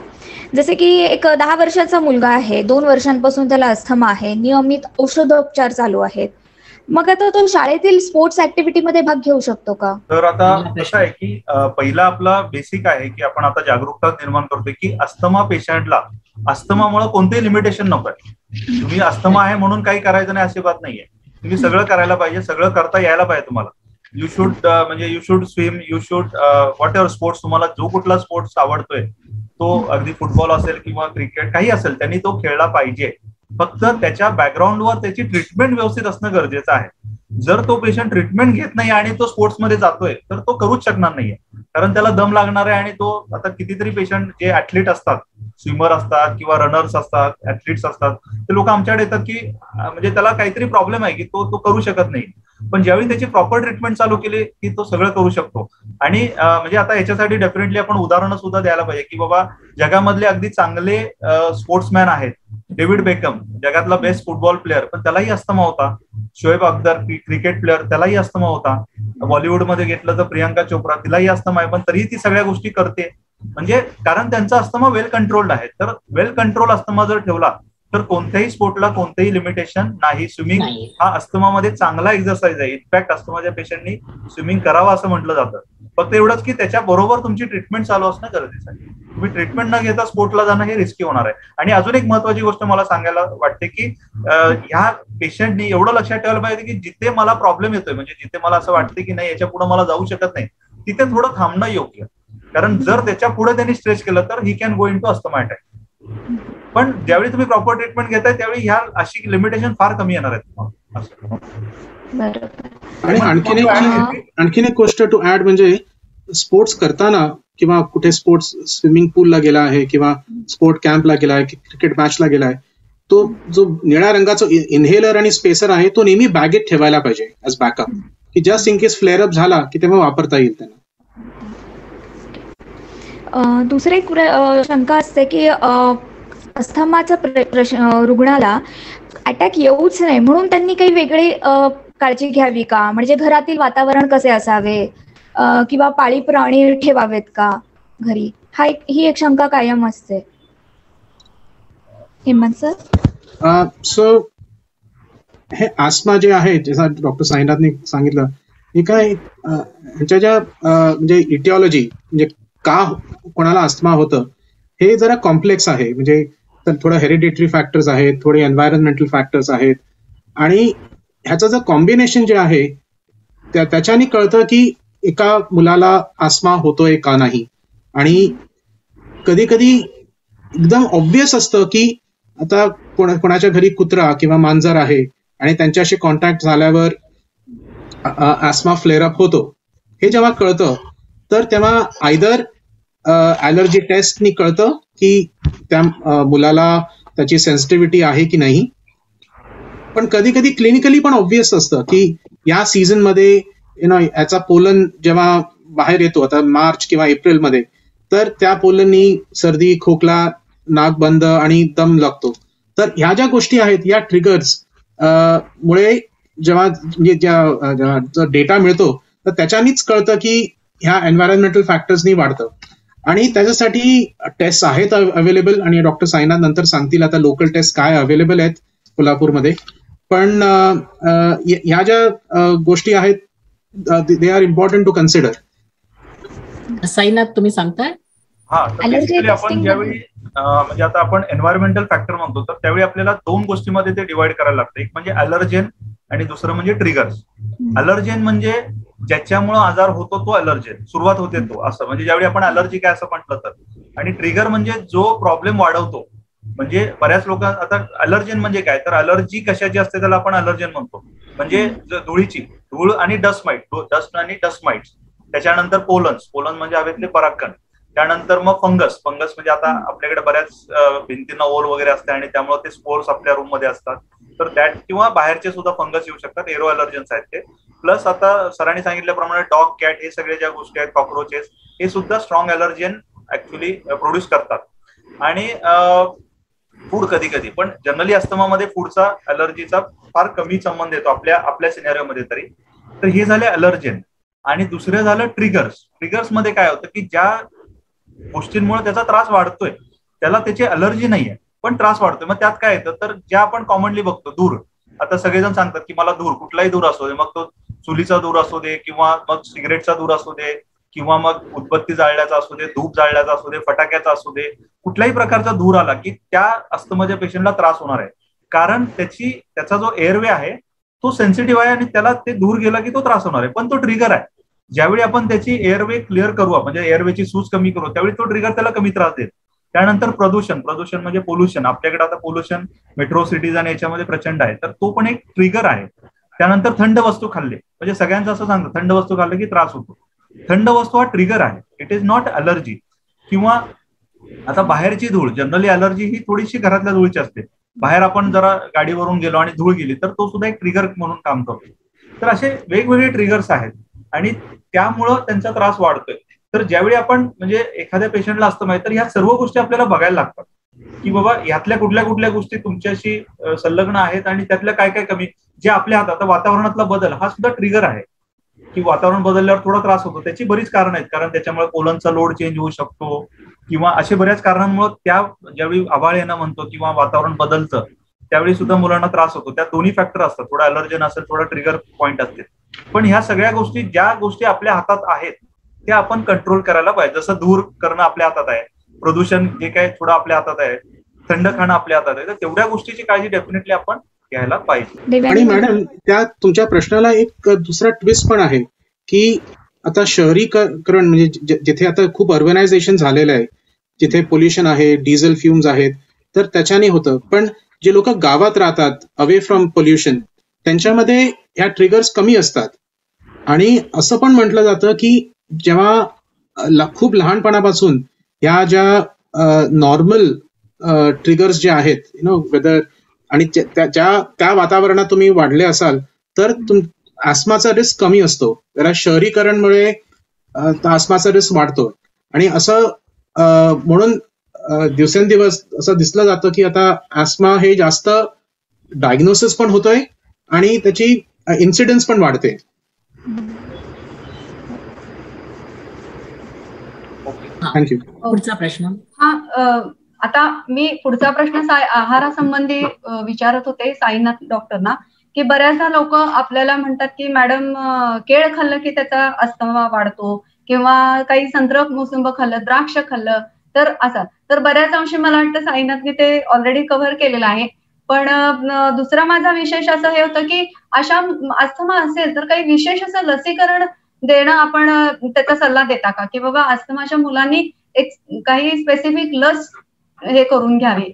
जसे की एक 10 वर्षाचा मुलगा आहे, 2 वर्षांपासून त्याला अस्थमा आहे, नियमित औषधोपचार चालू आहेत, मग आता तो शाळेतील स्पोर्ट्स ऍक्टिव्हिटीमध्ये भाग घेऊ शकतो का? तर आता कसं आहे की पहिला आपला बेसिक आहे की आपण आता जागरूकता निर्माण करतोय की अस्थमा पेशंटला अस्थमामुळे कोणतेही लिमिटेशन नको आहे. तुम्ही अस्थमा आहे म्हणून काही करायचं नाही अशी बात नाहीये. तुम्ही सगळं करायला पाहिजे, सगळं करता यायला पाहिजे तुम्हाला. You should swim, you should what ever sports, तुम्हाला जो कुठला स्पोर्ट्स आवडतोय तो अगदी फुटबॉल असेल किंवा क्रिकेट काही असेल त्यांनी तो खेळला पाहिजे. फक्त त्याच्या बॅकग्राऊंडवर त्याची ट्रीटमेंट व्यवस्थित असणं गरजेचं आहे. जर तो पेशंट ट्रीटमेंट घेत नाही आणि तो स्पोर्ट्समध्ये जातोय तर तो करूच शकणार नाहीये, कारण त्याला दम लागणार आहे. आणि तो आता कितीतरी पेशंट जे ऍथलीट असतात, स्विमर असतात किंवा रनर्स असतात, ऍथलीट्स असतात, ते लोक आमच्याकडे येतात की म्हणजे त्याला काहीतरी प्रॉब्लेम आहे की तो करू शकत नाही. पण ज्यावेळी त्याची प्रॉपर ट्रीटमेंट चालू केली की तो सगळं करू शकतो. आणि म्हणजे आता याच्यासाठी डेफिनेटली आपण उदाहरणं सुद्धा द्यायला पाहिजे की बाबा जगामधले अगदी चांगले स्पोर्ट्समॅन आहेत. डेव्हिड बेकम जगातला बेस्ट फुटबॉल प्लेअर, पण त्यालाही अस्थमा होता. शोएब अख्तर क्रिकेट प्लेअर, त्यालाही अस्थमा होता. बॉलिवूडमध्ये घेतलं तर प्रियांका चोप्रा, तिलाही अस्थमा आहे, पण तरीही ती सगळ्या गोष्टी करते. म्हणजे कारण त्यांचा अस्थमा वेल कंट्रोल्ड आहे. तर वेल कंट्रोल अस्थमा जर ठेवला तर कोणत्याही स्पोर्टला कोणतेही लिमिटेशन नाही. स्विमिंग हा अस्थमामध्ये चांगला एक्सरसाइज आहे. इनफॅक्ट अस्थमाच्या पेशंटनी स्विमिंग करावं असं म्हटलं जातं. फक्त एवढंच की त्याच्या बरोबर तुमची ट्रीटमेंट चालू असणं गरजेचं आहे. तुम्ही ट्रीटमेंट न घेता स्पोर्टला जाणं हे रिस्की होणार आहे. आणि अजून एक महत्वाची गोष्ट मला सांगायला वाटते की ह्या पेशंटनी एवढं लक्षात ठेवायला पाहिजे की जिथे मला प्रॉब्लेम येतोय, म्हणजे जिथे मला असं वाटतं की नाही याच्या पुढे मला जाऊ शकत नाही, तिथे थोडं थांबणं योग्य. कारण जर त्याच्या पुढे त्यांनी स्ट्रेच केलं तर he can go into asthma attack. पण ज्यावेळी तुम्ही प्रॉपर ट्रीटमेंट घेताय त्यावेळी ह्या अशी लिमिटेशन फार कमी येणार आहेत तुम्हाला. आणि आणखीन एक गोष्ट टू ऍड म्हणजे स्पोर्ट्स करताना किंवा कुठे स्पोर्ट्स स्विमिंग पूलला गेला आहे किंवा स्पोर्ट कॅम्पला गेला आहे, क्रिकेट मॅचला गेलाय, तो जो निळ्या रंगाचा इन्हेलर आणि स्पेसर आहे तो नेहमी बॅगेत ठेवायला पाहिजे ऍज बॅकअप, की just in case flare up झाला की तेव्हा वापरता येईल त्यांना. दुसरी शंका असते की अस्थमाचा रुग्णाला अटॅक येऊच नये म्हणून त्यांनी काही वेगळी काळजी घ्यावी का? म्हणजे घरातील वातावरण कसे असावे किंवा पाळीव प्राणी ठेवावेत का घरी? ही एक शंका कायम असते. हेमंत सर. सो हे आस्मा जे आहे, जसं डॉक्टर साईनाथने सांगितलं, हे काय ह्याच्या ज्या म्हणजे इटिओलॉजी म्हणजे का कोणाला अस्थमा होतं हे जरा कॉम्प्लेक्स आहे. म्हणजे तर थोडं हेरिडिटरी फॅक्टर्स आहेत, थोडे एन्व्हायरमेंटल फॅक्टर्स आहेत, आणि ह्याचं जर कॉम्बिनेशन जे आहे त्याच्याने कळतं की एका मुलाला अस्थमा होतोय का नाही. आणि कधी कधी एकदम ऑब्वियस असतं की आता कोणाच्या घरी कुत्रा किंवा मांजर आहे आणि त्यांच्याशी कॉन्टॅक्ट झाल्यावर अस्थमा फ्लेअर अप होतो. हे जेव्हा कळतं तर तेव्हा आयदर ॲलर्जी टेस्टनी कळतं की त्या मुलाला त्याची सेन्सिटिव्हिटी आहे की नाही. पण कधी कधी क्लिनिकली पण ऑब्वियस असतं की या सीझन मध्ये याचा पोलन जेव्हा बाहेर येतो, आता मार्च किंवा एप्रिलमध्ये, तर त्या पोलननी सर्दी, खोकला, नाक बंद आणि दम लागतो. तर ह्या ज्या गोष्टी आहेत या ट्रिगर्स मुळे जेव्हा डेटा मिळतो तर त्याच्यानीच कळतं की ह्या एन्व्हायरमेंटल फॅक्टर्सनी वाढतं. आणि त्याच्यासाठी टेस्ट आहेत अवेलेबल, आणि डॉक्टर साईनाथ नंतर सांगतील आता लोकल टेस्ट काय अवेलेबल आहेत कोल्हापूरमध्ये. पण ह्या ज्या गोष्टी आहेत they are important to consider. Sainath तुम्ही सांगताय? हा, बेसिकली आपण ज्यावेळी म्हणजे आता आपण एन्व्हायरमेंटल फॅक्टर म्हणतो तर त्यावेळी आपल्याला दोन गोष्टीमध्ये ते डिवाइड करायला लागतं. एक म्हणजे अलर्जेन आणि दुसरं म्हणजे ट्रिगर्स. अलर्जेन म्हणजे ज्याच्यामुळे आजार होतो तो अलर्जेन, सुरुवात होते तो, असं म्हणजे ज्यावेळी आपण अलर्जी काय असं म्हटलं तर. आणि ट्रिगर म्हणजे जो प्रॉब्लेम वाढवतो. म्हणजे बऱ्याच लोक आता अलर्जेन म्हणजे काय, तर अलर्जी कशाची असते त्याला आपण अलर्जेन म्हणतो. म्हणजे धुळीची, धूळ आणि डस्ट आणि डस्ट माइट्स, त्याच्यानंतर पोलन्स म्हणजे हवेतले परागकण, त्यानंतर मग फंगस म्हणजे आता आपल्याकडे बऱ्याच भिंतींना ओल वगैरे असते आणि त्यामुळे ते स्पोर्स आपल्या रूम मध्ये असतात, तर दॅट किंवा बाहेरचे सुद्धा फंगस येऊ शकतात, एरो अलर्जन्स आहेत ते. प्लस आता सरांनी सांगितल्याप्रमाणे डॉग, कॅट हे सगळे ज्या गोष्टी आहेत, कॉक्रोचेस, हे सुद्धा स्ट्रॉंग अलर्जन ऍक्च्युली प्रोड्यूस करतात. आणि फूड कधी कधी, पण जनरली अस्थमामध्ये फूडचा अलर्जीचा फार कमी संबंध येतो आपल्या सिनेरिओमध्ये तरी. तर हे झाले अलर्जेन. आणि दुसरं झालं ट्रिगर्स मध्ये काय होतं की ज्या गोष्टींमुळे त्याचा त्रास वाढतोय त्याला त्याची अलर्जी नाहीये पण त्रास वाढतोय. मग त्यात काय येतं, तर ज्या आपण कॉमनली बघतो, धूर. आता सगळेजण सांगतात की मला धूर, कुठलाही धूर असू दे, मग तो चुलीचा धूर असू दे किंवा मग सिगरेटचा धूर असू दे किंवा मग उदबत्ती जाळल्याचा असू दे, धूप जाळल्याचा असू दे, फटाक्याचा असू दे, कुठल्याही प्रकारचा धूर आला की त्या अस्थमाच्या पेशंटला त्रास होणार आहे. कारण त्याचा जो एअरवे आहे तो सेन्सिटिव्ह आहे आणि त्याला ते धूर गेला की तो त्रास होणार आहे. पण तो ट्रिगर आहे. ज्यावेळी आपण त्याची एअरवे क्लिअर करू, म्हणजे एअरवेची सूज कमी करू, त्यावेळी तो ट्रिगर त्याला कमी त्रास देईल. त्यानंतर प्रदूषण म्हणजे पोल्युशन. आपल्याकडे आता पोल्युशन मेट्रो सिटीज आणि याच्यामध्ये प्रचंड आहे, तर तो पण एक ट्रिगर आहे. त्यानंतर थंड वस्तू खाल्ले, म्हणजे सगळ्यांचं असं सांगतं थंड वस्तू खाल्ले की त्रास होतो. थंड वस्तू हा ट्रिगर आहे, इट इज नॉट अलर्जी. किंवा आता बाहेरची धूळ, जनरली अलर्जी ही थोडीशी घरातल्या धुळीची असते. बाहेर आपण जरा गाडीवरून गेलो आणि धूळ गेली तर तो सुद्धा एक ट्रिगर म्हणून काम करतो. तर असे वेगवेगळे ट्रिगर्स आहेत आणि त्यामुळं त्यांचा त्रास वाढतोय. तर ज्यावेळी आपण म्हणजे एखाद्या पेशंटला असतं माहिती, तर ह्या सर्व गोष्टी आपल्याला बघायला लागतात की बाबा ह्यातल्या कुठल्या कुठल्या गोष्टी तुमच्याशी संलग्न आहेत आणि त्यातल्या काय काय कमी जे आपल्या हातात. आता वातावरणातला बदल हा सुद्धा ट्रिगर आहे की वातावरण बदलल्यावर थोडा त्रास होतो. त्याची बरीच कारणं आहेत, कारण त्याच्यामुळे पोलनचा लोड चेंज होऊ शकतो किंवा अशा बऱ्याच कारणांमुळे त्या ज्यावेळी आभाळ येणं म्हणतो किंवा वातावरण बदलतं त्यावेळी सुद्धा मुलांना त्रास होतो. त्यात दोन्ही फॅक्टर असतात, थोडा अलर्जन असेल, थोडा ट्रिगर पॉईंट असते. पण ह्या सगळ्या गोष्टी ज्या गोष्टी आपल्या हातात आहेत त्या आपण कंट्रोल करायला पाहिजे. जसं दूर करणं आपल्या हातात आहे, प्रदूषण जे काय थोडं आपल्या हातात आहे, थंड खाणं आपल्या हातात आहे, तर तेवढ्या गोष्टीची काळजी डेफिनेटली आपण घ्यायला पाहिजे. आणि मॅडम त्या तुमच्या प्रश्नाला एक दुसरा ट्विस्ट पण आहे की आता शहरीकरण म्हणजे जिथे आता खूप अर्बनायझेशन झालेलं आहे, जिथे पोल्युशन आहे, डिझेल फ्युम्स आहेत, तर त्याच्याने होतं. पण जे लोक गावात राहतात अवे फ्रॉम पोल्युशन त्यांच्यामध्ये ह्या ट्रिगर्स कमी असतात. आणि असं पण म्हटलं जातं की जेव्हा खूप लहानपणापासून ह्या ज्या नॉर्मल ट्रिगर्स जे आहेत वेदर आणि त्या वातावरणात तुम्ही वाढले असाल तर आस्थमाचा रिस्क कमी असतो. जरा शहरीकरणमुळे आस्थमाचा रिस्क वाढतो. आणि असं म्हणून दिवसेंदिवस असं दिसलं जातं की आता आस्थमा हे जास्त डायग्नोसिस पण होतोय आणि त्याची इन्सिडेन्स पण वाढते. थँक्यू. पुढचा प्रश्न. आता मी पुढचा प्रश्न आहारासंबंधी विचारत होते साईनाथ डॉक्टरना, की बऱ्याचदा लोक आपल्याला म्हणतात की मॅडम केळ खाल्लं की त्याचा अस्थमा वाढतो किंवा काही संत्र मोसंबी खाल्लं, द्राक्ष खाल्लं तर असं. तर बऱ्याच अंशी मला वाटतं साईनाथने ते ऑलरेडी कव्हर केलेलं आहे. पण दुसरा माझा विशेष असं हे होतं की अशा अस्थमा असेल तर काही विशेष असं लसीकरण देणं आपण त्याचा सल्ला देता का, की बाबा अस्थमाच्या मुलांनी एक काही स्पेसिफिक लस हे करून घ्यावी,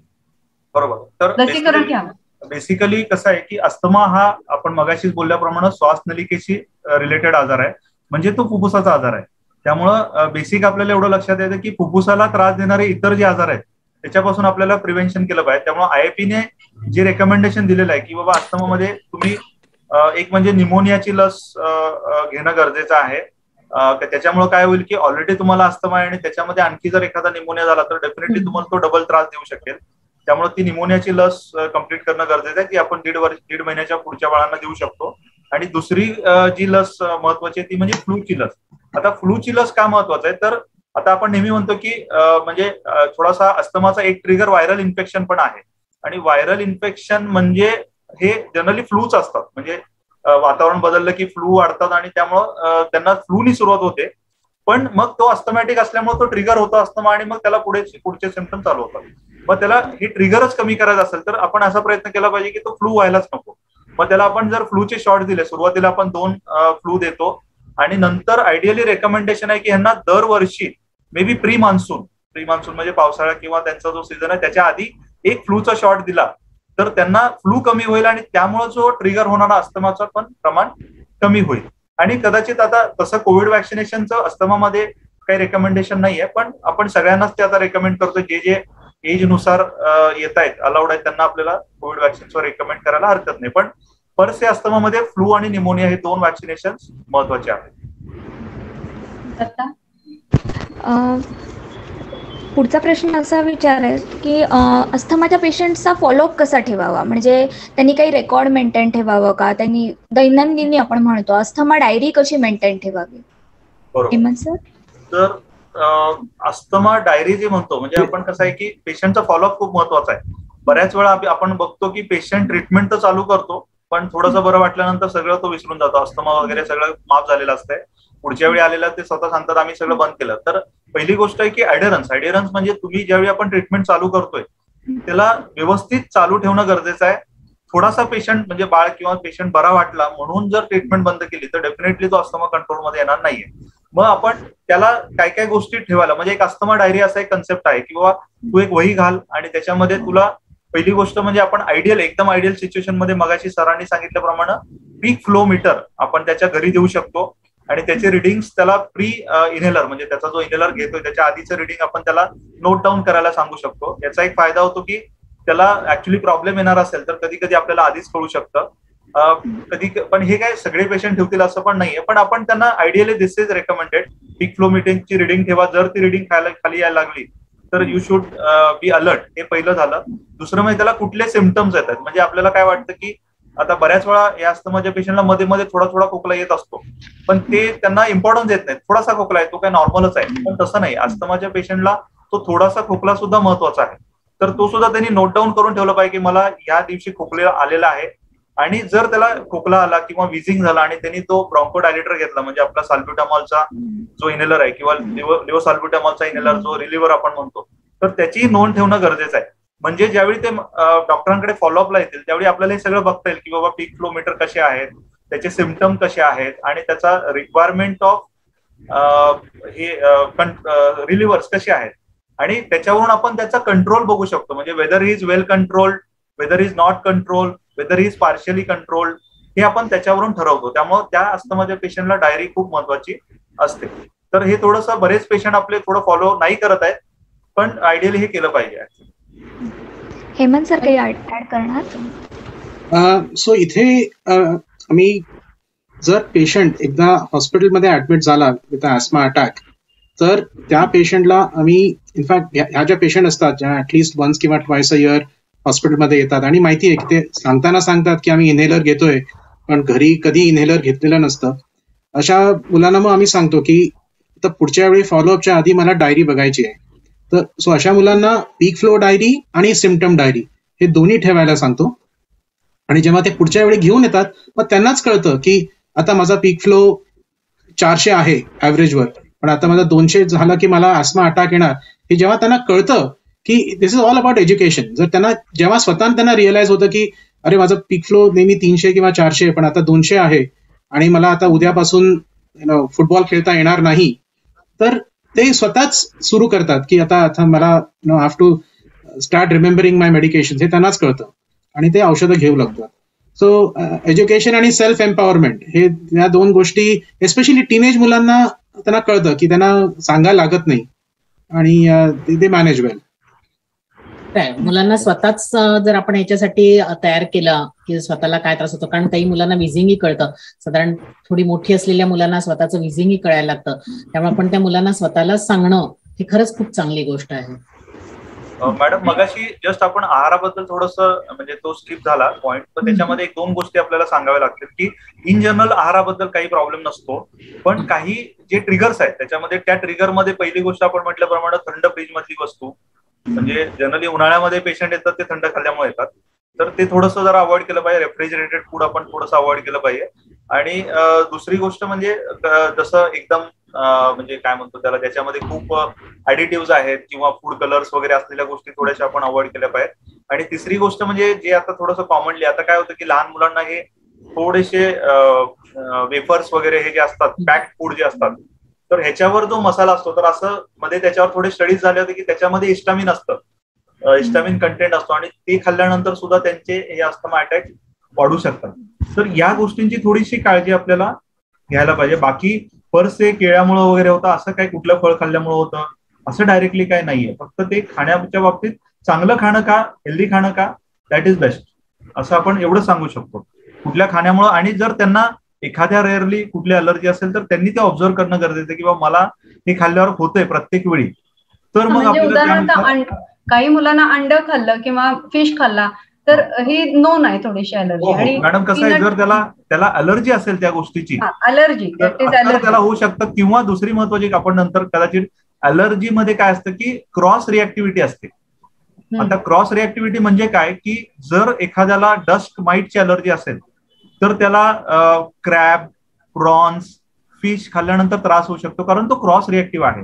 बरोबर, तर लसीकरण घ्यावं. बेसिकली कसं आहे की अस्थमा हा आपण मगाशीच बोलल्याप्रमाणे श्वास नलिकेशी रिलेटेड आजार आहे, म्हणजे तो फुफ्फुसाचा आजार आहे. त्यामुळं बेसिक आपल्याला एवढं लक्षात येतं की फुफ्फुसाला त्रास देणारे इतर जे आजार आहेत त्याच्यापासून आपल्याला प्रिव्हेन्शन केलं पाहिजे. त्यामुळे IAP-ने जे रेकमेंडेशन दिलेलं आहे की बाबा अस्थमामध्ये तुम्ही एक म्हणजे निमोनियाची लस घेणं गरजेचं आहे. त्याच्यामुळे काय होईल की ऑलरेडी तुम्हाला अस्थमा आहे आणि त्याच्यामध्ये आणखी जर एखादा निमोनिया झाला तर डेफिनेटली तुम्हाला तो डबल त्रास देऊ शकेल. त्यामुळे ती निमोनियाची लस कंप्लीट करणं गरजेचं आहे, ती आपण दीड महिन्याच्या पुढच्या बाळांना देऊ शकतो. आणि दुसरी जी लस महत्वाची आहे ती म्हणजे फ्लूची लस. आता फ्लूची लस का महत्वाचं आहे, तर आता आपण नेहमी म्हणतो की म्हणजे थोडासा अस्थमाचा एक ट्रिगर व्हायरल इन्फेक्शन पण आहे. आणि व्हायरल इन्फेक्शन म्हणजे हे जनरली फ्लूच असतात, म्हणजे वातावरण बदललं की फ्लू वाढतात आणि त्यामुळं त्यांना फ्लूनी सुरुवात होते. पण मग तो अस्थमॅटिक असल्यामुळे तो ट्रिगर होतो अस्थमा आणि मग त्याला पुढचे सिम्पटम चालू होतात. मग त्याला हे ट्रिगरच कमी करायचं असेल तर आपण असा प्रयत्न केला पाहिजे की तो फ्लू व्हायलाच नको. मग त्याला आपण जर फ्लूचे शॉट दिले, सुरुवातीला आपण 2 फ्लू देतो आणि नंतर आयडियली रेकमेंडेशन आहे की ह्यांना दरवर्षी मे बी प्री मान्सून म्हणजे पावसाळा किंवा त्यांचा जो सीझन आहे त्याच्या आधी एक फ्लूचा शॉट दिला तर त्यांना फ्लू कमी होईल आणि त्यामुळे जो ट्रिगर होणारा अस्थमाचं पण प्रमाण कमी होईल. आणि कदाचित आता तसं कोविड वॅक्सिनेशनचं अस्थमामध्ये काही रेकमेंडेशन नाहीये, पण आपण सगळ्यांनाच ते आता रेकमेंड करतो जे एज नुसार येत आहेत अलाउड आहेत त्यांना आपल्याला कोविड वॅक्सिनचं रेकमेंड करायला हरकत नाही. पण परसे अस्थमामध्ये फ्लू आणि निमोनिया हे 2 वॅक्सिनेशन महत्वाचे आहेत. पुढचा प्रश्न असा विचारेल की अस्थमाच्या पेशंटचा फॉलोअप कसा ठेवावा, म्हणजे त्यांनी काही रेकॉर्ड मेंटेन ठेवावं का, त्यांनी दैनंदिनी आपण म्हणतो अस्थमा डायरी कशी मेंटेन ठेवावी. हेमंत सर. तर अस्थमा डायरी जे म्हणतो म्हणजे आपण कसं आहे की पेशंटचा फॉलोअप खूप महत्वाचा आहे. बऱ्याच वेळा आपण बघतो की पेशंट ट्रीटमेंट तर चालू करतो पण थोडंसं बरं वाटल्यानंतर सगळं तो विसरून जातो. अस्थमा वगैरे सगळं माफ झालेलं असतंय, पुढच्या वेळी आलेलं ते स्वतः सांगतात आम्ही सगळं बंद केलं. तर पहिली गोष्ट आहे की ॲडरन्स म्हणजे तुम्ही ज्यावेळी आपण ट्रीटमेंट चालू करतोय त्याला व्यवस्थित चालू ठेवणं गरजेचं आहे. थोडासा पेशंट म्हणजे बाळ किंवा पेशंट बरा वाटला म्हणून जर ट्रीटमेंट बंद केली तर डेफिनेटली तो अस्थमा कंट्रोलमध्ये येणार नाहीये. मग आपण त्याला काय काय गोष्टी ठेवायला, म्हणजे एक अस्थमा डायरी असा एक कन्सेप्ट आहे की बाबा तू एक वही घाल आणि त्याच्यामध्ये तुला पहिली गोष्ट म्हणजे आपण एकदम आयडियल सिच्युएशन मध्ये मगाशी सरांनी सांगितल्याप्रमाणे पीक फ्लो मीटर आपण त्याच्या घरी देऊ शकतो आणि त्याचे रिडिंग्स त्याला प्री इनहेलर म्हणजे त्याचा जो इनहेलर घेतोय त्याच्या आधीचं रिडिंग आपण त्याला नोट डाऊन करायला सांगू शकतो. याचा एक फायदा होतो की त्याला ऍक्च्युली प्रॉब्लेम येणार असेल तर कधी कधी आपल्याला आधीच कळू शकतं. कधी पण हे काय सगळे पेशंट ठेवतील असं पण नाहीये, पण आपण त्यांना ideally this is recommended peak flow मीटरची रिडिंग ठेवा. जर ती रिडिंग खाली यायला लागली तर यू शुड बी अलर्ट. हे पहिलं झालं. दुसरं म्हणजे त्याला कुठले सिम्पटम्स येतात, म्हणजे आपल्याला काय वाटतं की आता बऱ्याच वेळा या अस्थमाच्या पेशंटला मध्ये मध्ये थोडा खोकला येत असतो, पण ते त्यांना इम्पॉर्टन्स येत नाही. थोडासा खोकला आहे तो काय नॉर्मलच आहे, पण तसं नाही. अस्थमाच्या पेशंटला तो थोडासा खोकला सुद्धा महत्वाचा आहे. तर तो सुद्धा त्यांनी नोट डाऊन करून ठेवला पाहिजे की मला या दिवशी खोकला आलेला आहे. आणि जर त्याला खोकला आला किंवा विझिंग झाला आणि त्यांनी तो ब्रॉन्कोडायलेटर घेतला म्हणजे आपला साल्ब्युटामॉलचा जो इनहेलर आहे किंवा लिव्होसाल्ब्युटामॉलचा इनहेलर जो रिलिव्हर आपण म्हणतो, तर त्याची नोंद ठेवणं गरजेचं आहे. म्हणजे ज्यावेळी ते डॉक्टरांकडे फॉलोअपला येतील त्यावेळी आपल्याला हे सगळं बघता येईल की बाबा पीक फ्लो मीटर कसे आहेत, त्याचे सिम्पटम कसे आहेत आणि त्याचा रिक्वायरमेंट ऑफ हे रिलिव्हर्स कसे आहेत आणि त्याच्यावरून आपण त्याचा कंट्रोल बघू शकतो. म्हणजे whether he is well controlled, whether is not control, whether is partially controlled, हे आपण त्याच्यावरून ठरवतो. त्यामुळे त्या अस्थमाच्या पेशंटला डायरी खूप महत्वाची असते. तर हे थोडंसं बरेच पेशंट आपले थोडं फॉलो नाही करत आहेत, पण आयडियली हे केलं पाहिजे. हेमंत सर काही ऍड करणार? सो इथे आम्ही जर पेशंट एकदा हॉस्पिटलमध्ये ऍडमिट झाला विथ अस्थमा अटॅक तर त्या पेशंटला आम्ही इनफॅक्ट ह्या ज्या पेशंट असतात ज्या ऍटलिस्ट वन्स किंवा ट्वाइस अ इयर हॉस्पिटलमध्ये येतात आणि माहिती आहे की ते सांगतात की आम्ही इनहेलर घेतोय पण घरी कधी इनहेलर घेतलेलं नसतं, अशा मुलांना मग आम्ही सांगतो की आता पुढच्या वेळी फॉलोअपच्या आधी मला डायरी बघायची आहे. तर सो अशा मुलांना पीक फ्लो डायरी आणि सिम्पटम डायरी हे दोन्ही ठेवायला सांगतो. आणि जेव्हा ते पुढच्या वेळी घेऊन येतात मग त्यांनाच कळतं की आता माझा पीक फ्लो 400 आहे ऍव्हरेजवर, पण आता माझा 200 झाला की मला अस्थमा अटॅक येणार. हे जेव्हा त्यांना कळतं की दिस इज ऑल अबाउट एज्युकेशन, जर त्यांना जेव्हा स्वतः त्यांना रिअलाइज होतं की अरे माझं पीक फ्लो नेहमी 300 किंवा 400 पण आता 200 आहे आणि मला आता उद्यापासून फुटबॉल खेळता येणार नाही, तर ते स्वतःच सुरू करतात की आता मला have to start remembering my medication. हे त्यांनाच कळतं आणि ते औषधं घेऊ लागतात. सो एज्युकेशन आणि सेल्फ एम्पॉवरमेंट हे या दोन गोष्टी एस्पेशली टीनेज मुलांना त्यांना कळतं की त्यांना सांगायला लागत नाही आणि ते मॅनेज वेल. मुलांना स्वतःच जर आपण याच्यासाठी तयार केलं की स्वतःला काय त्रास होतो, कारण काही मुलांना विझिंगही कळतं, साधारण थोडी मोठी असलेल्या मुलांना स्वतःचं विझिंगही कळायला लागतं, त्यामुळे आपण त्या मुलांना स्वतःला सांगणं ही खरंच खूप चांगली गोष्ट आहे. मॅडम मगाशी जस्ट आपण आहाराबद्दल थोडंसं म्हणजे तो स्किप झाला पॉइंट, पण त्याच्यामध्ये 1-2 गोष्टी आपल्याला सांगाव्या लागतील की इन जनरल आहाराबद्दल काही प्रॉब्लेम नसतो, पण काही जे ट्रिगर्स आहेत त्याच्यामध्ये त्या ट्रिगरमध्ये पहिली गोष्ट आपण म्हटल्याप्रमाणे थंड फ्रीज मधली वस्तू, म्हणजे जनरली उन्हाळ्यामध्ये पेशंट येतात ते थंड खाल्ल्यामुळे येतात, तर ते थोडंसं जरा अवॉइड केलं पाहिजे. रेफ्रिजरेटेड फूड आपण थोडंसं अवॉइड केलं पाहिजे. आणि दुसरी गोष्ट म्हणजे जसं एकदम म्हणजे काय म्हणतो त्याला त्याच्यामध्ये खूप ऍडिटिव्ह आहेत किंवा फूड कलर्स वगैरे असलेल्या गोष्टी थोड्याशा आपण अवॉइड केल्या पाहिजेत. आणि तिसरी गोष्ट म्हणजे जे आता थोडंसं कॉमनली आता काय होतं की लहान मुलांना हे थोडेसे वेफर्स वगैरे हे जे असतात पॅक्ड फूड जे असतात, तर ह्याच्यावर जो मसाला असतो तर असं मध्ये त्याच्यावर थोडे स्टडीज झाले होते की त्याच्यामध्ये हिस्टामिन असतं, हिस्टामिन कंटेंट असतो आणि ते खाल्ल्यानंतर सुद्धा त्यांचे हे अस्थमा अटॅक वाढू शकतात. तर या गोष्टींची थोडीशी काळजी आपल्याला घ्यायला पाहिजे. बाकी परसे केळ्यामुळे वगैरे होतं असं काय कुठलं फळ खाल्ल्यामुळे होतं असं डायरेक्टली काय नाहीये. फक्त ते खाण्याच्या बाबतीत चांगलं खाणं का हेल्दी खाणं का दॅट इज बेस्ट असं आपण एवढं सांगू शकतो कुठल्या खाण्यामुळे. आणि जर त्यांना एखाद्या रेअरली कुठली अलर्जी असेल तर त्यांनी ते ऑब्झर्व करणं गरजेचं आहे की बाबा मला हे खाल्ल्यावर होतंय प्रत्येक वेळी. तर मग उदाहरणार्थ काही मुलांना अंड खाल्लं किंवा फिश खाल्ला तर ही नोन आहे थोडीशी अलर्जी. आणि मॅडम कसं आहे जर त्याला अलर्जी असेल त्या गोष्टीची अलर्जी त्याला होऊ शकतं. किंवा दुसरी महत्वाची आपण नंतर कदाचित अलर्जी मध्ये काय असतं की क्रॉस रिॲक्टिव्हिटी असते. आता क्रॉस रिॲक्टिव्हिटी म्हणजे काय की जर एखाद्याला डस्ट माइटची अलर्जी असेल तर त्याला क्रॅब, प्रॉन्स, फिश खाल्ल्यानंतर त्रास होऊ शकतो कारण तो क्रॉस रिॲक्टिव्ह आहे.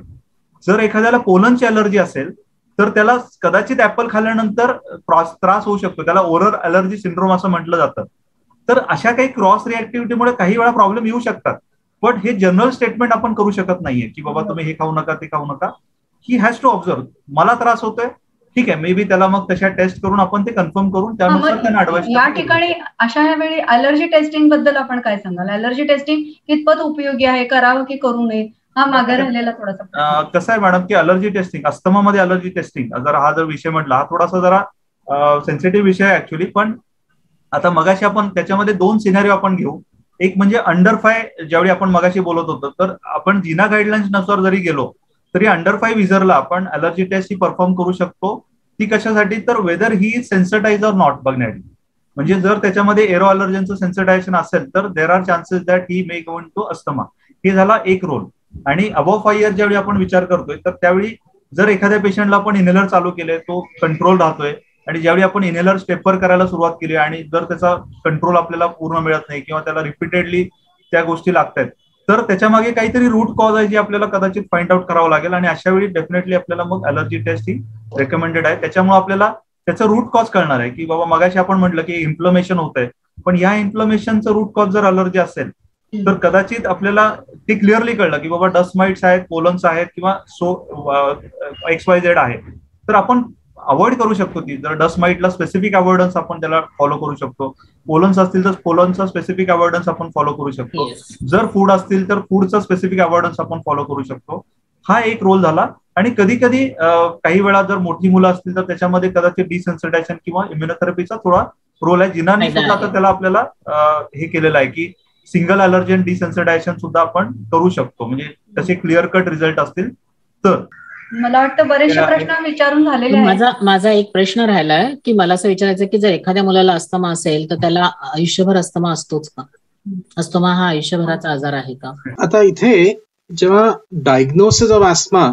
जर एखाद्याला पोलनची अलर्जी असेल तर त्याला कदाचित ऍपल खाल्ल्यानंतर त्रास होऊ शकतो, त्याला ओरल अलर्जी सिंड्रोम असं म्हटलं जातं. तर अशा काही क्रॉस रिॲक्टिव्हिटीमुळे काही वेळा प्रॉब्लेम येऊ शकतात, पण हे जनरल स्टेटमेंट आपण करू शकत नाहीये की बाबा तुम्ही हे खाऊ नका ते खाऊ नका. ही हॅज टू ऑब्झर्व, मला त्रास होतोय, ठीक आहे, मे बी त्याला मग तशा टेस्ट करून आपण ते कन्फर्म करून त्यानुसार त्यांना ऍडवाइस. या ठिकाणी अशा वेळी अलर्जी टेस्टिंग बद्दल आपण काय सांगाल? अलर्जी टेस्टिंग कितपत उपयोगी आहे, करावं की करू नये, हा मागे राहिलेला थोडासा. कसं आहे मॅडम की अलर्जी टेस्टिंग, अस्थमामध्ये अलर्जी टेस्टिंग हा जर विषय म्हटला, हा थोडासा जरा सेन्सिटिव्ह विषय आहे ऍक्च्युली. पण आता मगाशी आपण त्याच्यामध्ये 2 सिनारिओ आपण घेऊ. एक म्हणजे अंडर 5 ज्यावेळी आपण मगाशी बोलत होतो, तर आपण जिना गाईडलाईन्स नुसार जरी गेलो तरी अंडर 5 विजरला आपण अलर्जी टेस्ट ही परफॉर्म करू शकतो. ती कशासाठी, तर whether he sensitise or not बघण्यासाठी. म्हणजे जर त्याच्यामध्ये एरो अलर्जनचं सेन्सिटायझेशन असेल तर there are chances that he may go into asthma. हे झाला एक रोल. आणि अबव्ह 5 इयर ज्यावेळी आपण विचार करतोय तर त्यावेळी जर एखाद्या पेशंटला आपण इनहेलर चालू केले, तो कंट्रोल राहतोय, आणि ज्यावेळी आपण इनहेलर स्टेपर करायला सुरुवात केली आणि जर त्याचा कंट्रोल आपल्याला पूर्ण मिळत नाही किंवा त्याला रिपीटेडली त्या गोष्टी लागतात, तर त्याच्या मागे काहीतरी रूट कॉज आहे जी आपल्याला कदाचित फाइंड आउट करावं लागेल. आणि अशा वेळी डेफिनेटली आपल्याला मग अलर्जी टेस्ट ही रेकमेंडेड आहे. त्याच्यामुळे आपल्याला त्याचं रूट कॉज कळणार आहे की बाबा मगाशी आपण म्हटलं की इन्फ्लमेशन होत आहे, पण या इन्फ्लमेशनचं रूट कॉज जर अलर्जी असेल तर कदाचित आपल्याला ते क्लिअरली कळलं की बाबा डस्ट माइट्स आहेत, पोलन्स आहेत किंवा XYZ आहे, तर आपण अवॉइड करू शकतो. ती जर डस्ट माइटला स्पेसिफिक अवॉइडन्स आपण त्याला फॉलो करू शकतो, पोलन्स असतील तर पोलन्सचा स्पेसिफिक अवॉइडन्स आपण फॉलो करू शकतो, जर फूड असतील तर फूडचा स्पेसिफिक अवॉइडन्स आपण फॉलो करू शकतो. हा एक रोल झाला. आणि कधी कधी काही वेळा जर मोठी मुलं असतील तर त्याच्यामध्ये कदाचित डिसेन्सिटायझेशन किंवा इम्युनोथेरपीचा थोडा रोल आहे. जिनाने सुद्धा आता त्याला आपल्याला हे केलेलं आहे की सिंगल अलर्जन डिसेन्सिटायझेशन सुद्धा आपण करू शकतो, म्हणजे तसे क्लिअर कट रिझल्ट असतील तर. मला वाटतं बरेचसे प्रश्न विचारून झालेले आहेत. माझा एक प्रश्न राहिलाय की मला असं विचारायचं की जर एखाद्या मुलाला अस्थमा असेल तर त्याला आयुष्यभर अस्थमा असतोच का? अस्थमा हा आयुष्यभराचा आजार आहे का? आता इथे जेव्हा डायग्नोसिस ऑफ अस्थमा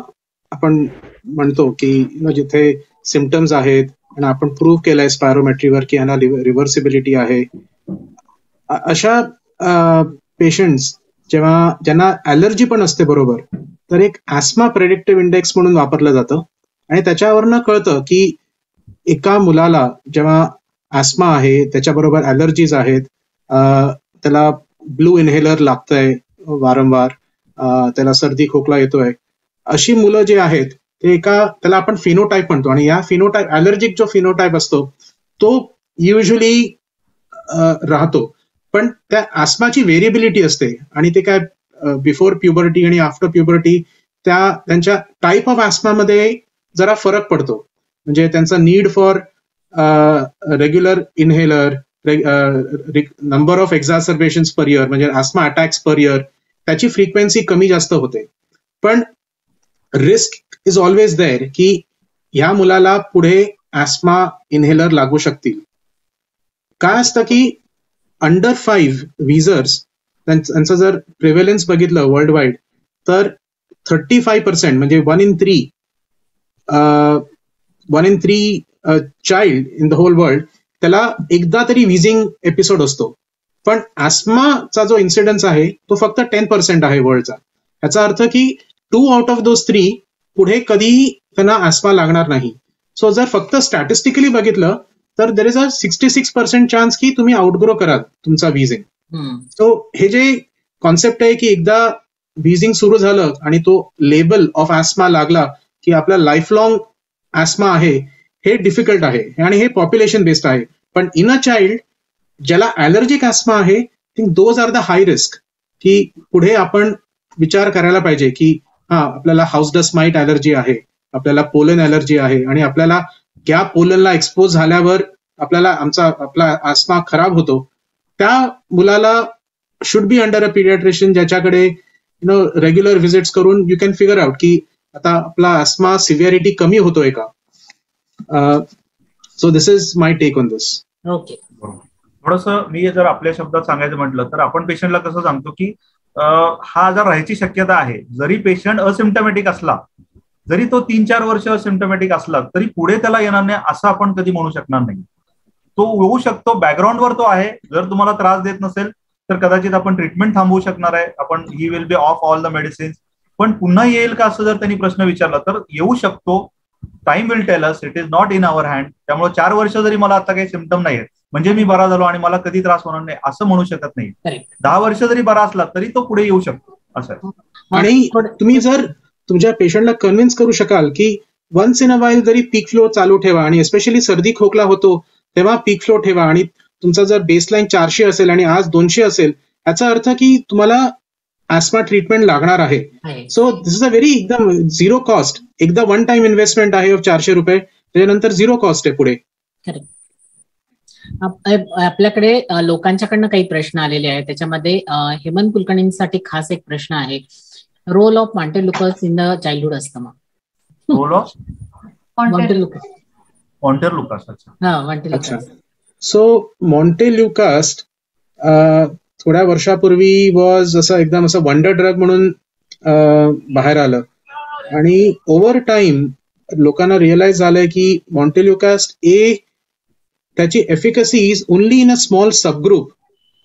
आपण म्हणतो की जिथे सिम्पटम्स आहेत आणि आपण प्रूव्ह केलंय स्पायरोमेट्रीवर की यांना रिव्हर्सिबिलिटी आहे, अशा पेशंट्स ज्यांना ॲलर्जी पण असते बरोबर, तर एक ॲस्मा प्रेडिक्टिव्ह इंडेक्स म्हणून वापरलं जातं. आणि त्याच्यावरनं कळतं की एका मुलाला जेव्हा ॲस्मा आहे त्याच्याबरोबर ॲलर्जीज आहेत, त्याला ब्लू इन्हेलर लागतंय वारंवार, त्याला सर्दी खोकला येतोय, अशी मुलं जे आहेत ते त्याला आपण फिनोटाईप म्हणतो. आणि या फिनोटाईप, ॲलर्जिक जो फिनोटाईप असतो तो युजली राहतो, पण त्या ॲस्माची व्हेरिएबिलिटी असते. आणि ते काय बिफोर प्युबर्टी आणि आफ्टर प्युबर्टी त्यांच्या टाईप ऑफ ॲस्मामध्ये जरा फरक पडतो. म्हणजे त्यांचा need for regular inhaler, number of exacerbations per year, म्हणजे ॲस्मा अटॅक्स पर इयर, त्याची फ्रिक्वेन्सी कमी जास्त होते. पण रिस्क इज ऑलवेज देअर की ह्या मुलाला पुढे ॲस्मा इन्हेलर लागू शकतील. काय असतं की अंडर 5 विजर्स त्यांचं जर प्रिव्हेलन्स बघितलं वर्ल्ड वाईड तर 35% म्हणजे 1 in 3 child in the whole world त्याला एकदा तरी विजिंग एपिसोड असतो. पण ॲस्माचा जो इन्सिडन्स आहे तो फक्त 10% आहे वर्ल्डचा. याचा अर्थ की 2 out of those 3 पुढे कधीही त्यांना ॲस्मा लागणार नाही. सो जर फक्त स्टॅटिस्टिकली बघितलं तर देर इज अ 66% चान्स की तुम्ही आउटग्रो कराल तुमचा विजिंग. सो हे जे कॉन्सेप्ट आहे की एकदा विजिंग सुरू झालं आणि तो लेबल ऑफ ॲस्मा लागला की आपला लाईफ लॉंग ॲस्मा आहे, हे डिफिकल्ट आहे आणि हे पॉप्युलेशन बेस्ड आहे. पण इन अ चाइल्ड ज्याला ॲलर्जिक ॲस्मा आहे, those are the high risk की पुढे आपण विचार करायला पाहिजे की आपल्याला हाऊस डस्ट माईट ॲलर्जी आहे, आपल्याला पोलन ॲलर्जी आहे, आणि आपल्याला त्या पोलनला एक्सपोज झाल्यावर आपला ॲस्मा खराब होतो. त्या मुलाला should be under a paediatrician ज्याच्याकडे रेग्युलर व्हिजिट्स करून यू कॅन फिगर आउट की आता आपला ॲस्मा सिव्हिअरिटी कमी होतोय का. So this is my take on this. Okay, थोडंसं मी जर आपल्या शब्दात सांगायचं म्हटलं तर आपण पेशंटला कसं सांगतो की हा आजार राहायची शक्यता आहे. जरी पेशंट असिम्प्टमॅटिक असला, जरी तो 3-4 वर्ष असिम्प्टमॅटिक असला तरी पुढे त्याला येणार नाही असं आपण कधी म्हणू शकणार नाही. तो येऊ शकतो, बॅकग्राऊंडवर तो आहे. जर तुम्हाला त्रास देत नसेल तर कदाचित आपण ट्रीटमेंट थांबवू शकणार आहे, आपण he will be of all the medicines. पण पुन्हा येईल का असं जर त्यांनी प्रश्न विचारला तर येऊ शकतो. Time will tell us, it is not in hour hand. त्यामुळे 4 वर्ष जरी मला आता काही सिम्पटम नाही आहेत म्हणजे मी बरा झालो आणि मला कधी त्रास होणार नाही असं म्हणू शकत नाही. 10 वर्ष जरी बरा असला तरी तो पुढे येऊ शकतो असं. आणि तुम्ही जर तुमच्या पेशंटला कन्व्हिन्स करू शकाल की वन्स इन अ वाईल जरी पीक फ्लो चालू ठेवा, आणि एस्पेशली सर्दी खोकला होतो तेव्हा पीक फ्लो ठेवा, आणि तुमचा जर बेसलाईन 400 असेल आणि आज 200 असेल, याचा अर्थ की तुम्हाला ॲस्मा ट्रीटमेंट लागणार आहे. So this is a very एकदम झिरो कॉस्ट, एकदा वन टाइम इन्व्हेस्टमेंट आहे ऑफ 400 रुपये, त्याच्यानंतर झिरो कॉस्ट आहे पुढे. आपल्याकडे लोकांच्याकडनं काही प्रश्न आलेले आहेत. त्याच्यामध्ये हेमंत कुलकर्णींसाठी खास एक प्रश्न आहे, role of montelukast in the childhood asthma. Role of montelukast. So montelukast थोड्या वर्षापूर्वी वॉज असं एकदम असं वंडर ड्रग म्हणून बाहेर आलं, आणि ओव्हर टाइम लोकांना रिअलाइज झालंय की मॉन्टेल्युकस त्याची efficacy is only in a small subgroup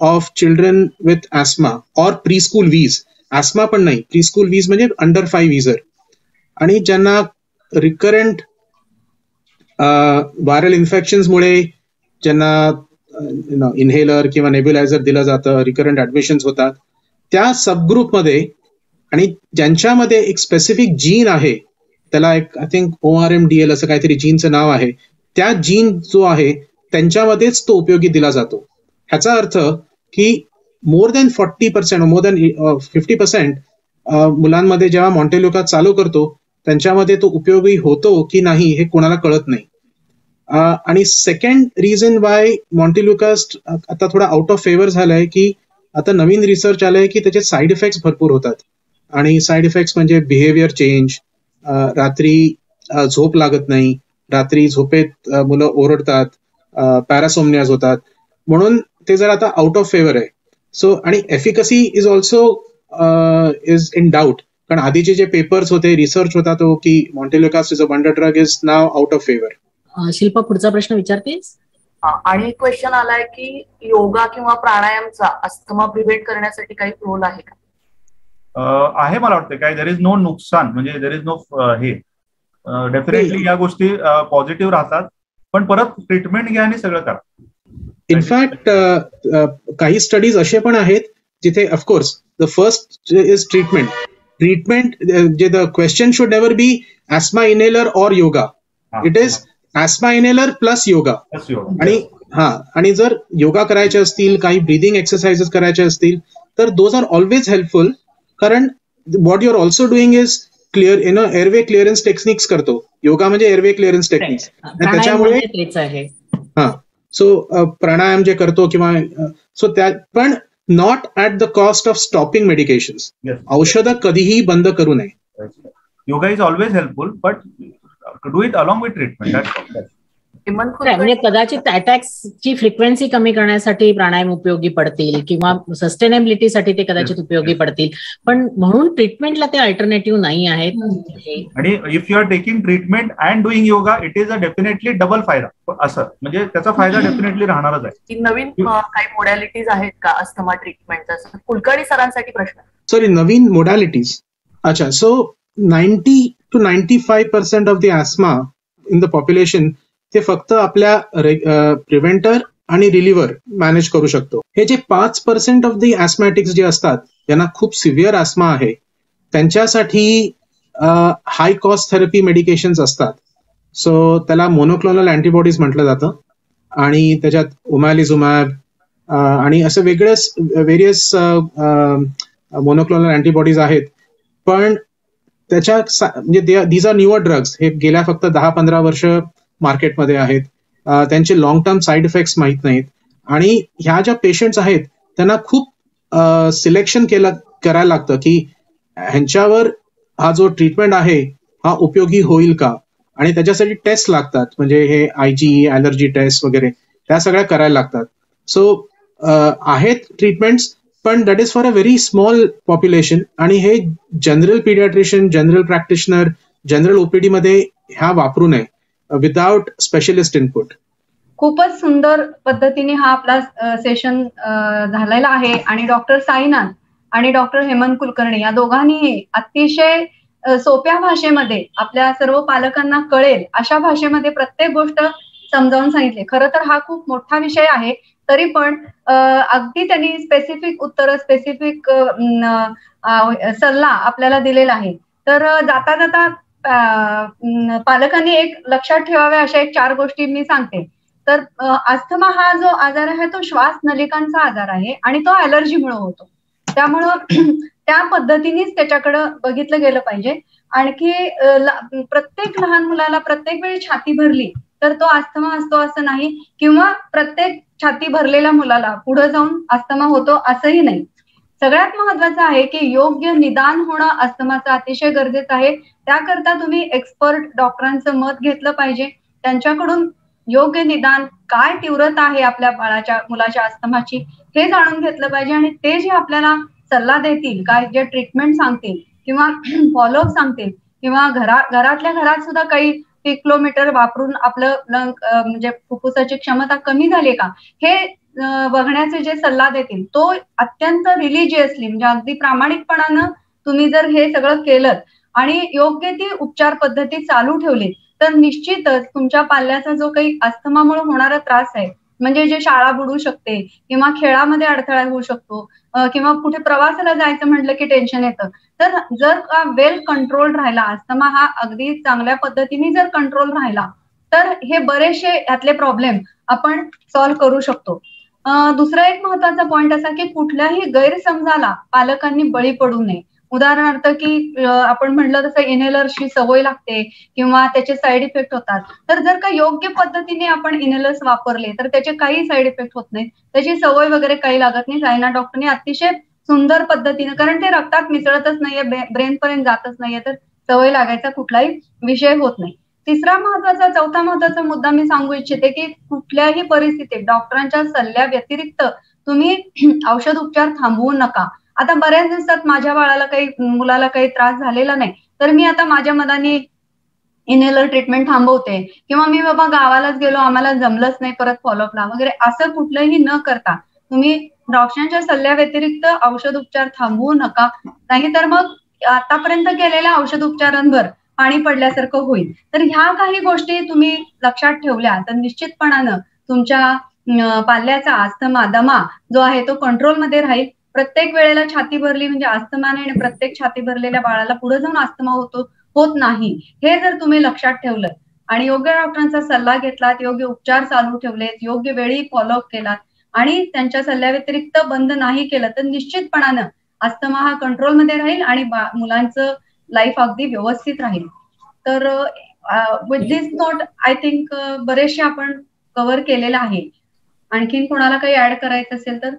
of children with asthma or preschool wheeze. Asthma पण नाही, प्रीस्कूल वीज म्हणजे अंडर 5 इयर्स, आणि ज्यांना रिकरंट व्हायरल इन्फेक्शन्समुळे ज्यांना इन्हेलर किंवा नेब्युलायझर दिलं जातं, रिकरंट ऍडमिशन्स होतात, त्या सबग्रुपमध्ये, आणि ज्यांच्यामध्ये एक स्पेसिफिक जीन आहे, त्याला एक आय थिंक ORMDL असं काहीतरी जीनचं नाव आहे, त्या जीन जो आहे त्यांच्यामध्येच तो उपयोगी दिला जातो. ह्याचा अर्थ की मोर दॅन 40%, मोर दॅन 50% मुलांमध्ये जेव्हा मॉन्टेल्युकस चालू करतो त्यांच्यामध्ये तो उपयोगी होतो की नाही हे कोणाला कळत नाही. आणि सेकंड रिझन वाय मॉन्टेल्युकस आता थोडा आउट ऑफ फेवर झालाय की आता नवीन रिसर्च आलंय की त्याचे साईड इफेक्ट्स भरपूर होतात, आणि साईड इफेक्ट्स म्हणजे बिहेवियर चेंज, रात्री झोप लागत नाही, रात्री झोपेत मुलं ओरडतात, पॅरासोमनियाज होतात, म्हणून ते जर आता आउट ऑफ फेवर आहे. सो आणि efficacy is also is in doubt, कारण आधीचे जे पेपर्स होते, रिसर्च होता तो की montelukast is a wonder drug is now out of favour. Shilpa, पुढचा प्रश्न विचारतेस? आणि एक क्वेश्चन आलाय की योगा किंवा प्राणायामचा अस्थमा प्रिव्हेंट करण्यासाठी काही रोल आहे का? आहे, मला वाटतं काय देर इज नो नुकसान, म्हणजे देर इज नो हे डेफिनेटली या गोष्टी पॉझिटिव्ह राहतात, पण परत ट्रीटमेंट घ्या आणि सगळं करा. इनफॅक्ट काही स्टडीज असे पण आहेत जिथे of course the first is treatment जे the question should never be asthma inhaler or yoga, it is asthma inhaler plus yoga. आणि जर योगा करायचे असतील, काही ब्रीदिंग एक्सरसाइजेस करायचे असतील तर दोज आर ऑलवेज हेल्पफुल, कारण what you are also doing is airway clearance techniques करतो. योगा म्हणजे एअरवे क्लिअरन्स टेक्निक्स, त्याच्यामुळे सो प्राणायाम जे करतो किंवा सो त्या पण not at the cost of stopping medications. औषधं कधीही बंद करू नये. Yoga is always helpful, but do it along with treatment. म्हणजे कदाचित अटॅक्सची फ्रिक्वेन्सी कमी करण्यासाठी प्राणायाम उपयोगी पडतील किंवा सस्टेनेबिलिटीसाठी ते कदाचित उपयोगी पडतील, पण म्हणून ट्रीटमेंटला ते अल्टरनेटिव्ह नाही आहेत. आणि if you are taking treatment and doing yoga, it is a definitely double फायदा. असं म्हणजे त्याचा फायदा डेफिनेटली राहणारच आहे. नवीन काही मोडॅलिटीज आहेत का अस्थमा ट्रीटमेंटचा? कुलकर्णी सरांसाठी प्रश्न. सॉरी, नवीन मोडॅलिटीज. अच्छा, so 90 to 95% of the asthma in the population ते फक्त आपल्या प्रिव्हेंटर आणि रिलिव्हर मॅनेज करू शकतो. हे जे 5% ऑफ द ॲस्मॅटिक्स जे असतात, ज्यांना खूप सिव्हिअर ॲस्मा आहे, त्यांच्यासाठी हाय कॉस्ट थेरपी मेडिकेशन्स असतात. सो त्याला मोनोक्लोनल अँटीबॉडीज म्हटलं जातं, आणि त्याच्यात ओमॅलिझुमॅब आणि असं वेगळेच व्हेरियस मोनोक्लोनल अँटीबॉडीज आहेत. पण त्याच्या म्हणजे दीज आर न्यूअर ड्रग्स, हे गेल्या फक्त 10-15 वर्ष मार्केटमध्ये आहेत. त्यांचे लॉंग टर्म साईड इफेक्ट्स माहीत नाहीत, आणि ह्या ज्या पेशंट्स आहेत त्यांना खूप सिलेक्शन करायला लागतं की ह्यांच्यावर हा जो ट्रीटमेंट आहे हा उपयोगी होईल का, आणि त्याच्यासाठी टेस्ट लागतात, म्हणजे हे IgE, ॲलर्जी टेस्ट वगैरे त्या सगळ्या करायला लागतात. सो आहेत ट्रीटमेंट्स, पण that is for a very small population, आणि हे general paediatrician, general practitioner, general OPD मध्ये ह्या वापरू नये विदाउट स्पेशलिस्ट इनपुट. खूपच सुंदर पद्धतीने हा आपला सेशन झालेला आहे, आणि डॉक्टर साईनाथ आणि डॉक्टर हेमंत कुलकर्णी या दोघांनीही अतिशय सोप्या भाषेमध्ये आपल्या सर्व पालकांना कळेल अशा भाषेमध्ये प्रत्येक गोष्ट समजावून सांगितले. खरं तर हा खूप मोठा विषय आहे, तरी पण अगदी त्यांनी स्पेसिफिक उत्तर, स्पेसिफिक सल्ला आपल्याला दिलेला आहे. तर जाता जाता पालकांनी एक लक्षात ठेवाव्या अशा एक 4 गोष्टी मी सांगते. तर अस्थमा हा जो आजार आहे तो श्वास नलिकांचा आजार आहे आणि तो ॲलर्जीमुळे होतो. त्यामुळं त्या पद्धतीनेच त्याच्याकडे बघितलं गेलं पाहिजे. आणखी प्रत्येक लहान मुलाला प्रत्येक वेळी छाती भरली तर तो अस्थमा असतो असं नाही, किंवा प्रत्येक छाती भरलेल्या मुलाला पुढे जाऊन अस्थमा होतो असंही नाही. सगळ्यात महत्वाचं आहे की योग्य निदान होणं अस्थमाचं अतिशय गरजेचं आहे. त्याकरता तुम्ही एक्सपर्ट डॉक्टरांचं मत घेतलं पाहिजे. त्यांच्याकडून योग्य निदान, काय तीव्रता आहे आपल्या मुलाच्या अस्थमाची हे जाणून घेतलं पाहिजे. आणि ते जे आपल्याला सल्ला देतील, काय जे ट्रीटमेंट सांगतील किंवा फॉलोअप सांगतील, किंवा घरातल्या घरात सुद्धा काही किलोमीटर वापरून आपलं म्हणजे फुफ्फुसाची क्षमता कमी झाली का हे बघण्याचे जे सल्ला देतील, तो अत्यंत रिलिजियसली म्हणजे अगदी प्रामाणिकपणानं तुम्ही जर हे सगळं केलं आणि योग्य ती उपचार पद्धती चालू ठेवली तर निश्चितच तुमच्या पाल्याचा जो काही अस्थमामुळे होणारा त्रास आहे, म्हणजे जे शाळा बुडू शकते किंवा खेळामध्ये अडथळा होऊ शकतो किंवा कुठे प्रवासाला जायचं म्हटलं की टेन्शन येतं, तर जर का वेल कंट्रोल राहिला, अस्थमा हा अगदी चांगल्या पद्धतीने जर कंट्रोल राहिला तर हे बरेचसे यातले प्रॉब्लेम आपण सॉल्व्ह करू शकतो. दुसरा एक महत्वाचा पॉइंट असा की कुठल्याही गैरसमजाला पालकांनी बळी पडू नये. उदाहरणार्थ की आपण म्हटलं तसं इनहेलरची सवय लागते किंवा त्याचे साईड इफेक्ट होतात, तर जर का योग्य पद्धतीने आपण इनहेलर्स वापरले तर त्याचे काही साईड इफेक्ट होत नाहीत, त्याची सवय वगैरे काही लागत नाही. चायना डॉक्टरने अतिशय सुंदर पद्धतीने, कारण ते रक्तात मिसळतच नाहीये, ब्रेन पर्यंत जातच नाहीये, तर सवय लागायचा कुठलाही विषय होत नाही. चौथा महत्वाचा मुद्दा मी सांगू इच्छिते की कुठल्याही परिस्थितीत डॉक्टरांच्या सल्ल्या व्यतिरिक्त तुम्ही औषध उपचार थांबवू नका. आता बऱ्याच दिवसात माझ्या मुलाला काही त्रास झालेला नाही, तर मी आता माझ्या मनाने इनहेलर ट्रीटमेंट थांबवते, किंवा मी बाबा गावालाच गेलो, आम्हाला जमलंच नाही परत फॉलोअपला वगैरे, असं कुठलंही न करता तुम्ही डॉक्टरांच्या सल्ल्या व्यतिरिक्त औषध उपचार थांबवू नका. नाहीतर मग आतापर्यंत केलेल्या औषध उपचारांवर पाणी पडल्यासारखं होईल. तर ह्या काही गोष्टी तुम्ही लक्षात ठेवल्या तर निश्चितपणानं तुमच्या पाल्याचा अस्थमा, दमा जो आहे तो कंट्रोलमध्ये राहील. प्रत्येक वेळेला छाती भरली म्हणजे अस्थमाने आणि प्रत्येक छाती भरलेल्या बाळाला पुढे जाऊन अस्थमा होत नाही, हे जर तुम्ही लक्षात ठेवलं आणि योग्य डॉक्टरांचा सल्ला घेतलात, योग्य उपचार चालू ठेवलेत, योग्य वेळी फॉलोअप केलात आणि त्यांच्या सल्ल्या व्यतिरिक्त बंद नाही केलं तर निश्चितपणानं अस्थमा हा कंट्रोलमध्ये राहील आणि मुलांचं लाईफ अगदी व्यवस्थित राहील. तर with this note I think बरेचसे आपण कव्हर केलेलं आहे. आणखीन कोणाला काही ऍड करायचं असेल तर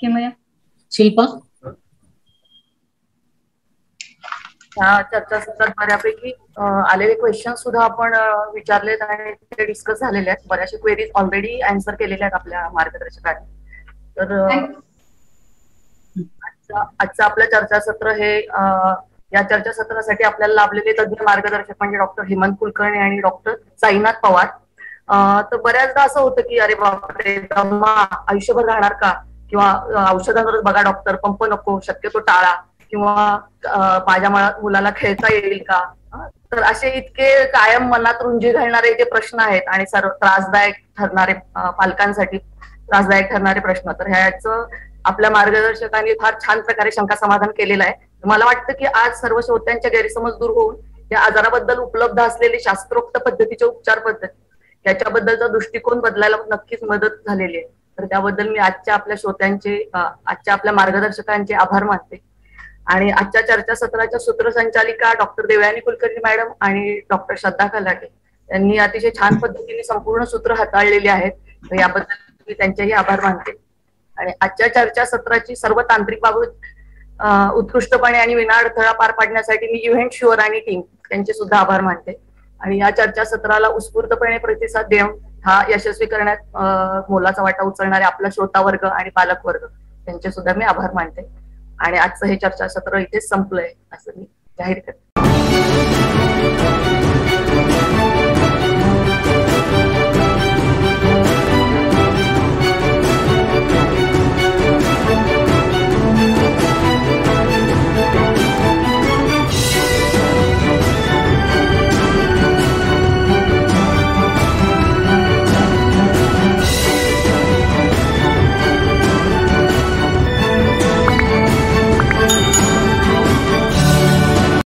किमया? शिल्पा? ह्या चर्चासत्रात बऱ्यापैकी आलेले क्वेश्चन सुद्धा आपण विचारलेत आणि ते डिस्कस झालेले आहेत. बऱ्याचशा क्वेरीज ऑलरेडी आन्सर केलेल्या आहेत आपल्या मार्गदर्शकांनी. तर आजचं आपलं चर्चासत्र हे या चर्चासत्रासाठी आपल्याला लाभलेले तज्ञ मार्गदर्शक म्हणजे डॉक्टर हेमंत कुलकर्णी आणि डॉक्टर साईनाथ पवार. तर बऱ्याचदा असं होतं की अरे बापरे, दमा आयुष्यभर राहणार का, किंवा औषधांवरच बघा डॉक्टर, पंप नको, शक्यतो टाळा, किंवा माझ्या मुलाला खेळता येईल का. तर असे इतके कायम मनात रुंजी घालणारे जे प्रश्न आहेत आणि त्रासदायक ठरणारे, पालकांसाठी त्रासदायक ठरणारे प्रश्न, तर ह्याचं आपल्या मार्गदर्शकांनी फार छान प्रकारे शंका समाधान केलेलं आहे. मला वाटतं की आज सर्व श्रोत्यांच्या गैरसमज दूर होऊन या आजाराबद्दल उपलब्ध असलेली शास्त्रोक्त पद्धतीचे उपचार पद्धती याच्याबद्दलचा दृष्टिकोन बदलायला नक्कीच मदत झालेली आहे. तर त्याबद्दल मी आजच्या आपल्या श्रोत्यांचे, आजच्या आपल्या मार्गदर्शकांचे आभार मानते. आणि आजच्या चर्चासत्राच्या सूत्रसंचालिका डॉक्टर देवयानी कुलकर्णी मॅडम आणि डॉक्टर श्रद्धा खलाटे यांनी अतिशय छान पद्धतीने संपूर्ण सूत्र हाताळलेली आहेत. तर याबद्दल मी त्यांचेही आभार मानते. आणि आजच्या चर्चासत्राची सर्व तांत्रिक बाबत उत्कृष्टपणे आणि विनाअडथळा पार पाडण्यासाठी मी इव्हेंट शुअर आणि टीम त्यांचे सुद्धा आभार मानते. आणि या चर्चासत्राला उत्स्फूर्तपणे प्रतिसाद देऊन हा यशस्वी करण्यात मोलाचा वाटा उचलणारे आपला श्रोता वर्ग आणि पालक वर्ग त्यांचे सुद्धा मी आभार मानते. आणि आजचं हे चर्चासत्र इथेच संपलंय असं मी जाहीर करते.